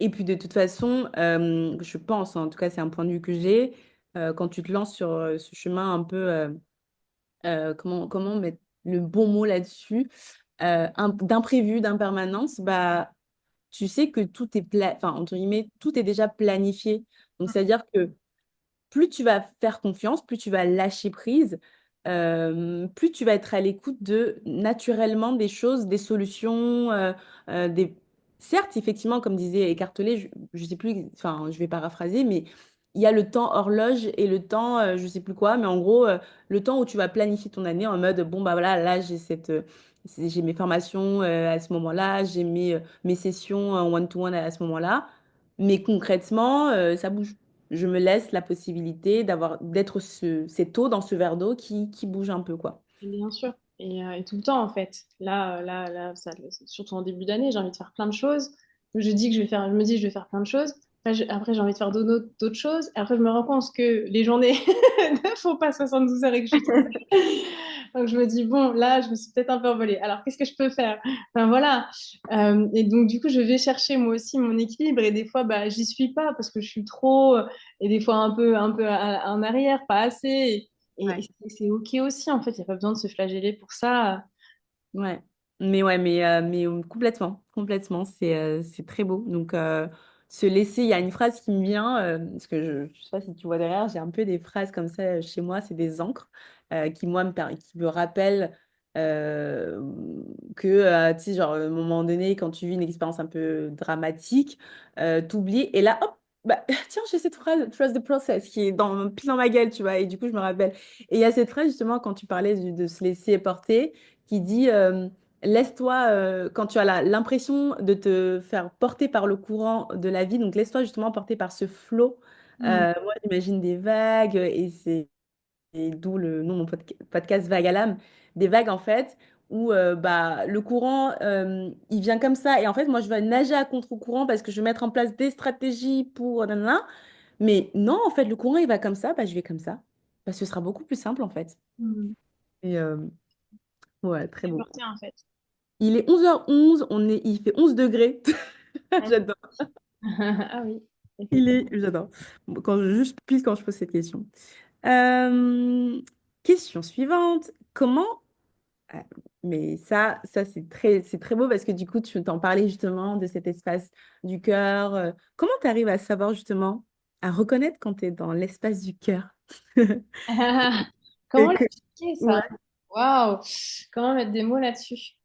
Et puis de toute façon, je pense, en tout cas, c'est un point de vue que j'ai, quand tu te lances sur ce chemin un peu, comment mettre le bon mot là-dessus, d'imprévu, d'impermanence, bah, tu sais que tout est enfin, entre guillemets, tout est déjà planifié. Donc, c'est-à-dire que plus tu vas faire confiance, plus tu vas lâcher prise, plus tu vas être à l'écoute de naturellement des choses, des solutions, des... Certes, effectivement, comme disait Eckhart Tolle, je sais plus, enfin, je vais paraphraser, mais il y a le temps horloge et le temps, je sais plus quoi, mais en gros, le temps où tu vas planifier ton année en mode, bon, bah voilà, là, j'ai mes formations à ce moment-là, j'ai mes sessions en one-to-one à ce moment-là, mais concrètement, ça bouge. Je me laisse la possibilité d'être cette eau dans ce verre d'eau qui bouge un peu, quoi. bien sûr. Et tout le temps, en fait. Là, surtout en début d'année, j'ai envie de faire plein de choses. Je dis que je vais faire, je me dis, je vais faire plein de choses. Après, j'ai envie de faire d'autres choses. Et après, je me rends compte que les journées ne font pas 72 heures et que je suis trop... Donc, je me dis, bon, là, je me suis peut-être un peu envolée. Alors, qu'est-ce que je peux faire? Enfin, voilà. Et donc, du coup, je vais chercher moi aussi mon équilibre. Et des fois, bah, j'y suis pas parce que je suis trop... Et des fois, un peu en arrière, pas assez. Et Ouais. c'est OK aussi, en fait, il n'y a pas besoin de se flageller pour ça. Ouais. Mais complètement, complètement, c'est très beau. Donc, se laisser, il y a une phrase qui me vient, parce que je ne sais pas si tu vois derrière, j'ai un peu des phrases comme ça chez moi, c'est des encres qui, moi, qui me rappellent que, tu sais, genre, à un moment donné, quand tu vis une expérience un peu dramatique, t'oublies, et là, hop, bah, tiens, j'ai cette phrase, trust the process, qui est pile dans ma gueule, tu vois, et du coup, je me rappelle. Et il y a cette phrase, justement, quand tu parlais de se laisser porter, qui dit laisse-toi, quand tu as l'impression de te faire porter par le courant de la vie, donc laisse-toi justement porter par ce flot. Mm. Moi, j'imagine des vagues, et d'où le nom de mon podcast Vague à l'âme, des vagues en fait, où bah, le courant, il vient comme ça, et en fait, moi, je vais nager à contre-courant parce que je vais mettre en place des stratégies pour... nanana. Mais non, en fait, le courant, il va comme ça, bah, je vais comme ça. Bah, ce sera beaucoup plus simple en fait. Mm. Et ouais, très C'est beau. porté, en fait. Il est 11h11, il fait 11 degrés. Ouais. J'adore. Ah oui, effectivement. J'adore. Bon, quand je pose cette question. Euh, Question suivante. Ah, mais ça c'est très beau parce que du coup, tu t'en parlais justement de cet espace du cœur. Comment tu arrives à savoir justement, à reconnaître quand tu es dans l'espace du cœur? Comment Et que- l'expliquer, Ouais. ça? Waouh! Comment mettre des mots là-dessus?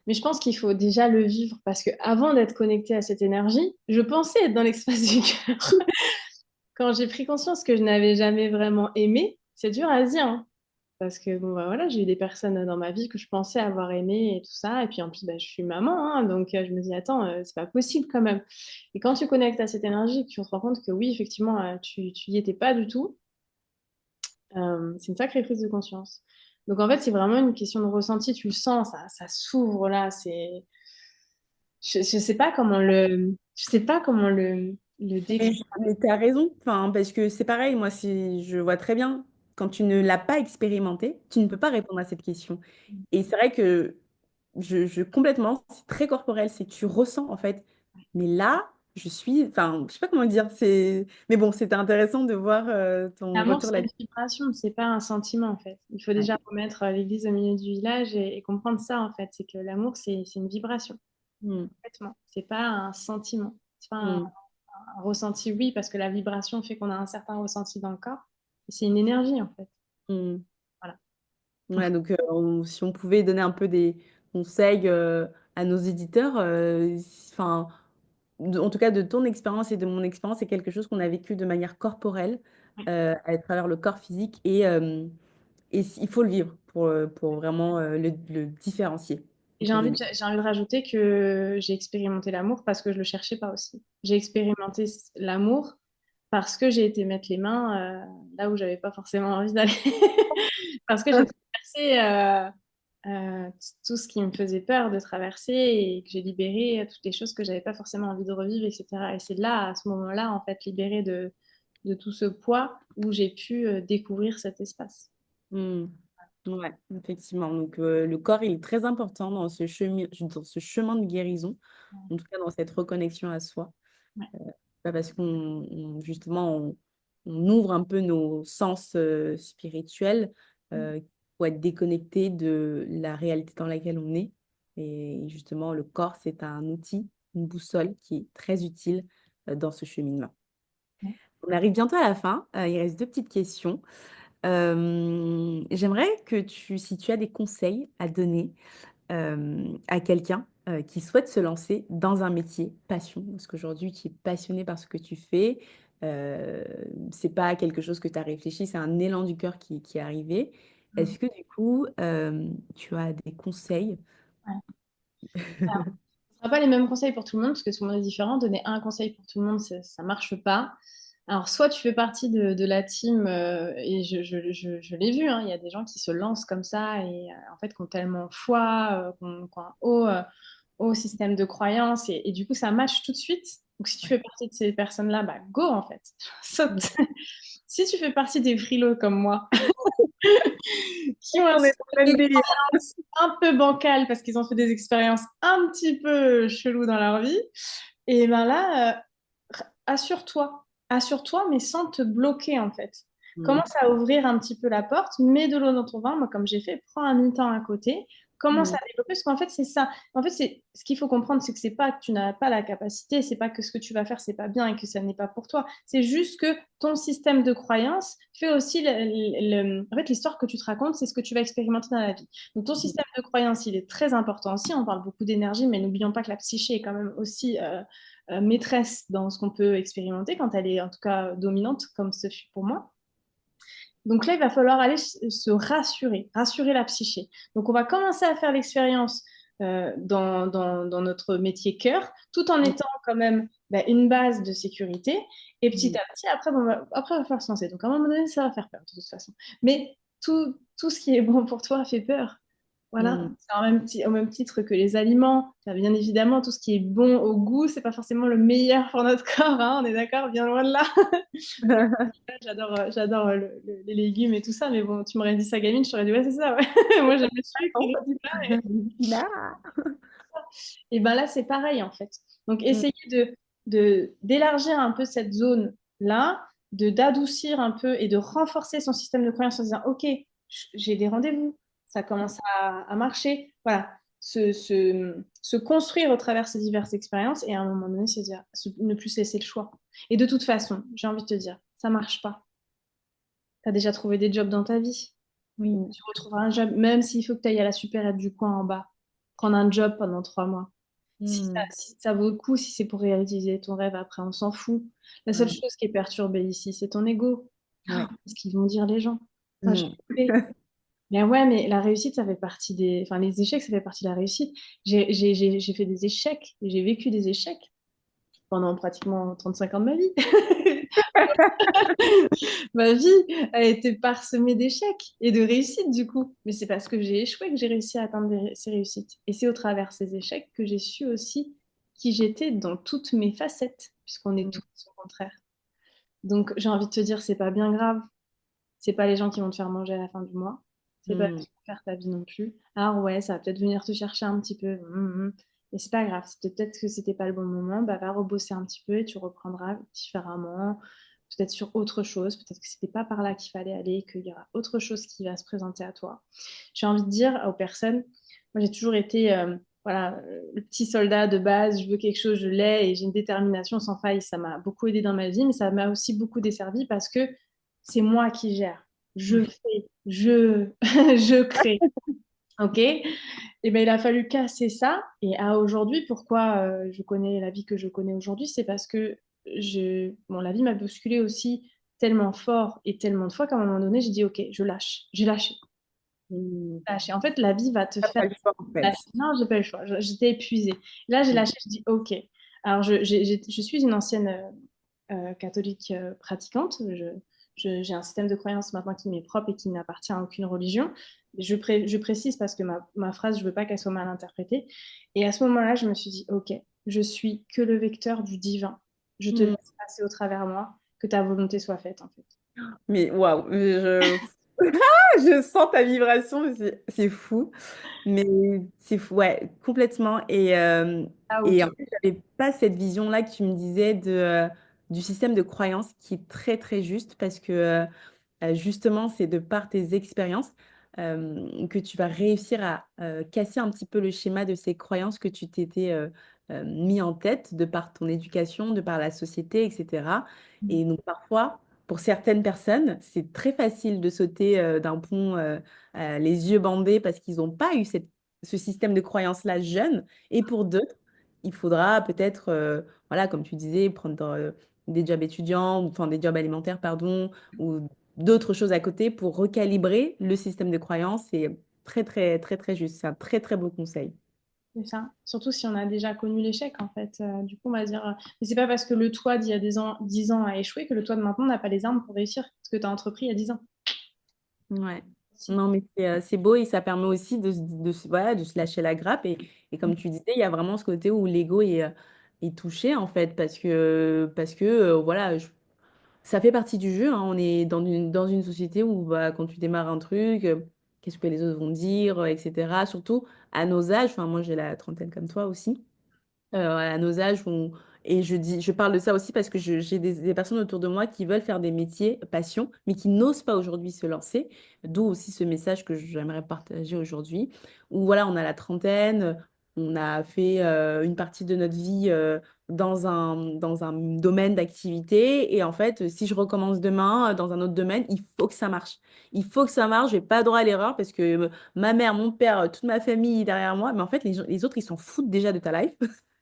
Mais je pense qu'il faut déjà le vivre parce que avant d'être connecté à cette énergie, je pensais être dans l'espace du cœur. Quand j'ai pris conscience que je n'avais jamais vraiment aimé, c'est dur à dire, hein. Parce que bon, bah, voilà, j'ai eu des personnes dans ma vie que je pensais avoir aimées et tout ça. Et puis en plus, bah, je suis maman, hein, donc je me dis, attends, c'est pas possible quand même. Et quand tu connectes à cette énergie, tu te rends compte que oui, effectivement, tu y étais pas du tout. C'est une sacrée prise de conscience. Donc en fait, c'est vraiment une question de ressenti. Tu le sens, ça s'ouvre là. Je sais pas comment le décrire. Mais tu as raison, enfin, parce que c'est pareil, moi, si je vois très bien, quand tu ne l'as pas expérimenté, tu ne peux pas répondre à cette question. Et c'est vrai que complètement, c'est très corporel, c'est que tu ressens en fait. Mais là, enfin, je sais pas comment dire, mais bon, c'était intéressant de voir ton L'amour, retour c'est une là-dessus. vibration, c'est pas un sentiment en fait. Il faut Ouais. déjà remettre l'église au milieu du village et comprendre ça en fait. C'est que l'amour, c'est une vibration, Mm, complètement. C'est pas un sentiment. C'est pas mm, un ressenti, oui, parce que la vibration fait qu'on a un certain ressenti dans le corps. C'est une énergie en fait. mm. Voilà. Ouais, donc, si on pouvait donner un peu des conseils à nos éditeurs, enfin, en tout cas de ton expérience et de mon expérience, c'est quelque chose qu'on a vécu de manière corporelle, Ouais. à travers le corps physique, et il faut le vivre pour vraiment le différencier, Et entre guillemets. j'ai envie de rajouter que j'ai expérimenté l'amour parce que je le cherchais pas aussi. J'ai expérimenté l'amour parce que j'ai été mettre les mains là où j'avais pas forcément envie d'aller. Parce que j'ai traversé tout ce qui me faisait peur de traverser et que j'ai libéré toutes les choses que j'avais pas forcément envie de revivre, etc. Et c'est là, à ce moment-là, en fait, libéré de tout ce poids où j'ai pu découvrir cet espace. Hmm. Ouais, effectivement. Donc, le corps, il est très important dans ce chemin de guérison, en tout cas dans cette reconnexion à soi. Ouais. Pas parce justement, on ouvre un peu nos sens spirituels pour être déconnecté de la réalité dans laquelle on est. Et justement, le corps, c'est un outil, une boussole qui est très utile dans ce cheminement. Ouais. On arrive bientôt à la fin. Il reste deux petites questions. J'aimerais si tu as des conseils à donner à quelqu'un qui souhaite se lancer dans un métier passion, parce qu'aujourd'hui tu es passionné par ce que tu fais, euh, c'est pas quelque chose que tu as réfléchi, c'est un élan du cœur qui est arrivé. Mhm. Est-ce que du coup tu as des conseils? Ouais. Alors, ce ne sera pas les mêmes conseils pour tout le monde parce que tout le monde est différent. Donner un conseil pour tout le monde, ça ne marche pas. Alors, soit tu fais partie de la team, et je l'ai vu, hein, il y a des gens qui se lancent comme ça et en fait qui ont tellement foi, qui ont un haut système de croyance et du coup ça match tout de suite. Donc, si tu fais partie de ces personnes-là, bah, go en fait, saute. Mm. Si tu fais partie des frilos comme moi, qui ont On est dans le même délire. un peu bancales parce qu'ils ont fait des expériences un petit peu cheloues dans leur vie, et ben là, assure-toi, assure-toi, mais sans te bloquer en fait. Mm. Commence à ouvrir un petit peu la porte, mets de l'eau dans ton vin, moi comme j'ai fait, prends un mi-temps à côté, commence Mm. à développer, parce qu'en fait c'est ça. En fait, c'est ce qu'il faut comprendre, c'est que c'est pas que tu n'as pas la capacité, c'est pas que ce que tu vas faire c'est pas bien et que ça n'est pas pour toi. C'est juste que ton système de croyance fait aussi en fait l'histoire que tu te racontes, c'est ce que tu vas expérimenter dans la vie. Donc ton système de croyance, il est très important aussi. On parle beaucoup d'énergie, mais n'oublions pas que la psyché est quand même aussi maîtresse dans ce qu'on peut expérimenter quand elle est en tout cas dominante, comme ce fut pour moi. Donc là, il va falloir aller se rassurer, rassurer la psyché. Donc on va commencer à faire l'expérience dans notre métier cœur, tout en Mm. étant quand même une base de sécurité. Et petit Mm. à petit, après, bon, après, on va faire se lancer. Donc à un moment donné, ça va faire peur de toute façon. Mais tout ce qui est bon pour toi fait peur. Voilà, Mm. c'est au même titre que les aliments. Bien évidemment, tout ce qui est bon au goût, c'est pas forcément le meilleur pour notre corps, hein, on est d'accord, bien loin de là. J'adore les légumes et tout ça, mais bon, tu m'aurais dit ça gamine, je t'aurais dit ouais, c'est ça, ouais. Moi, j'aime le sucre Non, et pas du là, tout. Là. et ben là, c'est pareil en fait. Donc, Mm. essayer d'élargir un peu cette zone-là, d'adoucir un peu et de renforcer son système de croyance en se disant, OK, j'ai des rendez-vous, ça commence à marcher. Voilà, se construire au travers de ces diverses expériences et à un moment donné, se dire, ne plus se laisser le choix. Et de toute façon, j'ai envie de te dire, ça marche pas. Tu as déjà trouvé des jobs dans ta vie. Oui. Tu retrouveras un job, même s'il faut que tu ailles à la supérette du coin en bas. prendre un job pendant 3 mois. Hmm. Si ça vaut le coup, si c'est pour réaliser ton rêve après, on s'en fout. La seule Hmm. chose qui est perturbée ici, c'est ton ego. Ouais. Ce qu'ils vont dire les gens. Moi, je Hmm. fais. Mais ouais, mais la réussite, ça fait partie des. Enfin, les échecs, ça fait partie de la réussite. J'ai fait des échecs, j'ai vécu des échecs pendant pratiquement 35 ans de ma vie. Ma vie a été parsemée d'échecs et de réussites, du coup. Mais c'est parce que j'ai échoué que j'ai réussi à atteindre ces réussites. Et c'est au travers de ces échecs que j'ai su aussi qui j'étais dans toutes mes facettes, puisqu'on est tous au contraire. Donc, j'ai envie de te dire, c'est pas bien grave. C'est pas les gens qui vont te faire manger à la fin du mois. C'est pas eux Hmm. qui vont faire ta vie non plus. Alors ouais, ça va peut-être venir te chercher un petit peu. Mais c'est pas grave. C'était peut-être que c'était pas le bon moment. Bah, va rebosser un petit peu et tu reprendras différemment. Peut-être sur autre chose. Peut-être que c'était pas par là qu'il fallait aller, qu'il y aura autre chose qui va se présenter à toi. J'ai envie de dire aux personnes, moi j'ai toujours été voilà, le petit soldat de base, je veux quelque chose, je l'ai et j'ai une détermination sans faille. Ça m'a beaucoup aidé dans ma vie, mais ça m'a aussi beaucoup desservi parce que c'est moi qui gère. Je Ouais. fais, je, je crée. OK? Et ben, il a fallu casser ça. Et à aujourd'hui, pourquoi je connais la vie que je connais aujourd'hui, c'est parce que bon, la vie m'a bousculé aussi tellement fort et tellement de fois qu'à un moment donné, j'ai dit, OK, je lâche. J'ai lâché. Hmm. Lâché. En fait, la vie va te T'as faire pas le choix, en fait. lâcher. Non, j'ai pas eu le choix. J'étais épuisée. Là, j'ai Hmm. lâché. Je dis, OK. Alors, je suis une ancienne catholique pratiquante. J'ai un système de croyance maintenant qui m'est propre et qui n'appartient à aucune religion. Je précise parce que ma phrase, je veux pas qu'elle soit mal interprétée. Et à ce moment-là, je me suis dit, OK, je suis que le vecteur du divin. Je te Hmm. laisse passer au travers moi, que ta volonté soit faite, en fait. Mais waouh, je sens ta vibration, c'est fou. Mais c'est fou, ouais, complètement. Là où Et tu... en fait, j'avais pas cette vision-là que tu me disais du système de croyance qui est très, très juste parce que justement, c'est de par tes expériences que tu vas réussir à casser un petit peu le schéma de ces croyances que tu t'étais mis en tête de par ton éducation, de par la société, etc. Et donc parfois, pour certaines personnes, c'est très facile de sauter d'un pont les yeux bandés parce qu'ils n'ont pas eu ce système de croyance-là jeune. Et pour d'autres, il faudra peut-être, voilà, comme tu disais, prendre des jobs étudiants, ou, enfin des jobs alimentaires, pardon, ou d'autres choses à côté pour recalibrer le système de croyance. C'est très, très, très, très juste. C'est un très, très beau conseil. C'est ça. Surtout si on a déjà connu l'échec, en fait. Du coup, on va se dire, mais c'est pas parce que le toi d'il y a des ans, 10 ans a échoué que le toi de maintenant n'a pas les armes pour réussir ce que tu as entrepris il y a 10 ans. Ouais. Si. Non, mais c'est beau et ça permet aussi voilà, de se lâcher la grappe. Et comme tu disais, il y a vraiment ce côté où l'ego est touché, en fait, parce que voilà, ça fait partie du jeu, hein. On est dans une société où bah, quand tu démarres un truc, qu'est-ce que les autres vont dire, etc. Surtout à nos âges, enfin, moi j'ai la trentaine comme toi aussi. À nos âges et je parle de ça aussi parce que j'ai des personnes autour de moi qui veulent faire des métiers passion, mais qui n'osent pas aujourd'hui se lancer. D'où aussi ce message que j'aimerais partager aujourd'hui, où voilà, on a la trentaine, on a fait une partie de notre vie dans un domaine d'activité, et en fait, si je recommence demain dans un autre domaine, il faut que ça marche. Il faut que ça marche, j'ai pas droit à l'erreur parce que ma mère, mon père, toute ma famille derrière moi, mais en fait, les autres, ils s'en foutent déjà de ta life.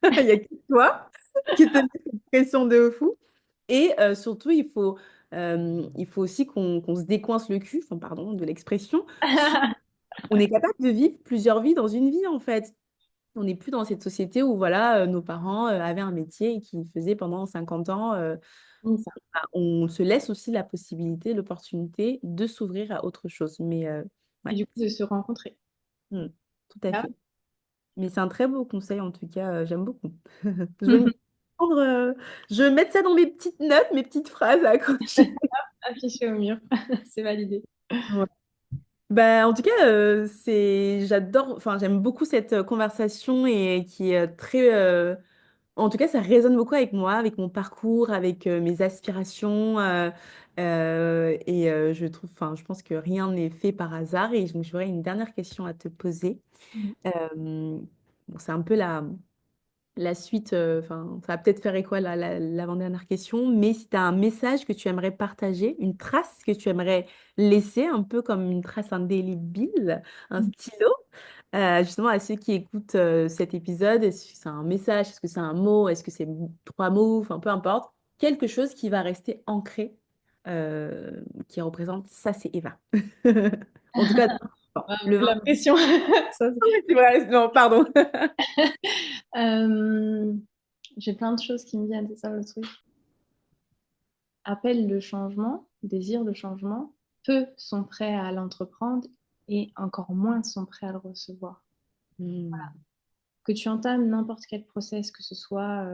Il n'y a que toi qui te mets cette pression de fou. Et surtout, il faut aussi qu'on se décoince le cul, enfin, pardon de l'expression. On est capable de vivre plusieurs vies dans une vie, en fait. On n'est plus dans cette société où voilà, nos parents avaient un métier et qu'ils faisaient pendant 50 ans. C'est ça. Bah, on se laisse aussi la possibilité, l'opportunité de s'ouvrir à autre chose. Mais Et ouais, du coup, de se rencontrer. hmm, tout à Ah. fait. Mais c'est un très beau conseil, en tout cas, j'aime beaucoup. Je vais me prendre, je vais mettre ça dans mes petites notes, mes petites phrases à accrocher. Affiché au mur. C'est validé. Ouais. Bah, en tout cas, j'adore, enfin, j'aime beaucoup cette conversation et qui est très, en tout cas, ça résonne beaucoup avec moi, avec mon parcours, avec mes aspirations, et je trouve, enfin, je pense que rien n'est fait par hasard. Et donc, j'aurais une dernière question à te poser. Bon, c'est un peu la suite, enfin, ça va peut-être faire écho à l'avant-dernière question, mais si tu as un message que tu aimerais partager, une trace que tu aimerais laisser, un peu comme une trace indélébile, un stylo, justement à ceux qui écoutent cet épisode, est-ce que c'est un message, est-ce que c'est un mot, est-ce que c'est trois mots, enfin peu importe, quelque chose qui va rester ancré, qui représente ça, c'est Eva. En tout cas, bon, Ah, le vin. la pression. Ça, C'est vrai, non, pardon. Euh, j'ai plein de choses qui me viennent, c'est ça le truc. Appelle le changement, désire le changement, peu sont prêts à l'entreprendre et encore moins sont prêts à le recevoir. Hmm. Que tu entames n'importe quel process, que ce soit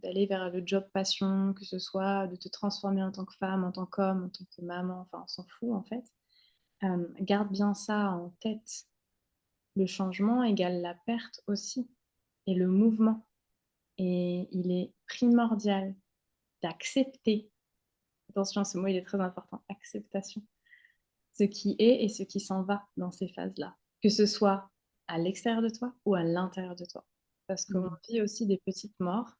d'aller vers le job passion, que ce soit de te transformer en tant que femme, en tant qu'homme, en tant que maman, enfin on s'en fout en fait. Garde bien ça en tête. Le changement égale la perte aussi et le mouvement. Et il est primordial d'accepter, attention, ce mot il est très important, acceptation, ce qui est et ce qui s'en va dans ces phases-là, que ce soit à l'extérieur de toi ou à l'intérieur de toi. Parce qu'on Hmm. vit aussi des petites morts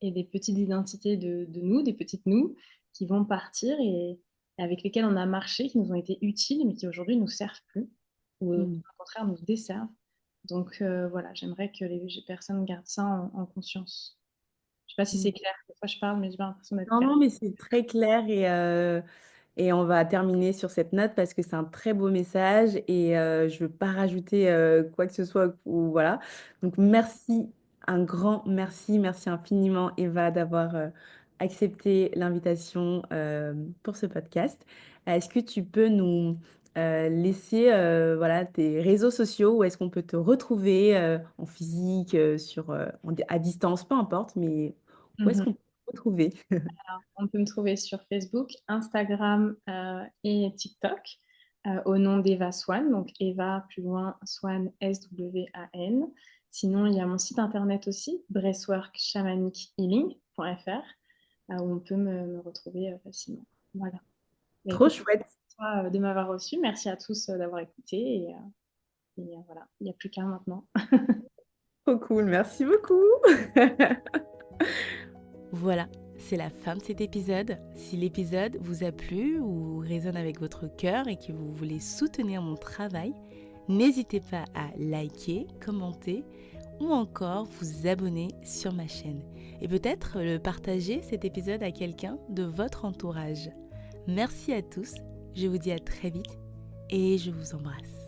et des petites identités de nous, des petites nous, qui vont partir et avec lesquelles on a marché, qui nous ont été utiles, mais qui aujourd'hui ne nous servent plus, ou au Hmm. contraire nous desservent. Donc voilà, j'aimerais que les personnes gardent ça en conscience. Je ne sais pas si Hmm. c'est clair. Des fois, je parle, mais j'ai pas l'impression d'être Non, claire. non, mais c'est très clair et on va terminer sur cette note parce que c'est un très beau message et je ne veux pas rajouter quoi que ce soit ou voilà. Donc merci, un grand merci, merci infiniment Eva d'avoir accepté l'invitation pour ce podcast. Est-ce que tu peux nous laisser voilà, tes réseaux sociaux où est-ce qu'on peut te retrouver en physique, à distance, peu importe, mais où est-ce Mhm. qu'on peut te retrouver? On peut me trouver sur Facebook, Instagram et TikTok au nom d'Eva Swan, donc Eva plus loin Swan Swan. Sinon, il y a mon site internet aussi, breathworkshamanichealing.fr, où on peut me retrouver facilement. Voilà. Bah, Trop écoute, chouette. merci à toi, de m'avoir reçu. Merci à tous d'avoir écouté. Voilà, il n'y a plus qu'un maintenant. Trop cool, merci beaucoup. Voilà, c'est la fin de cet épisode. Si l'épisode vous a plu ou résonne avec votre cœur et que vous voulez soutenir mon travail, n'hésitez pas à liker, commenter ou encore vous abonner sur ma chaîne. Et peut-être le partager cet épisode à quelqu'un de votre entourage. Merci à tous, je vous dis à très vite et je vous embrasse.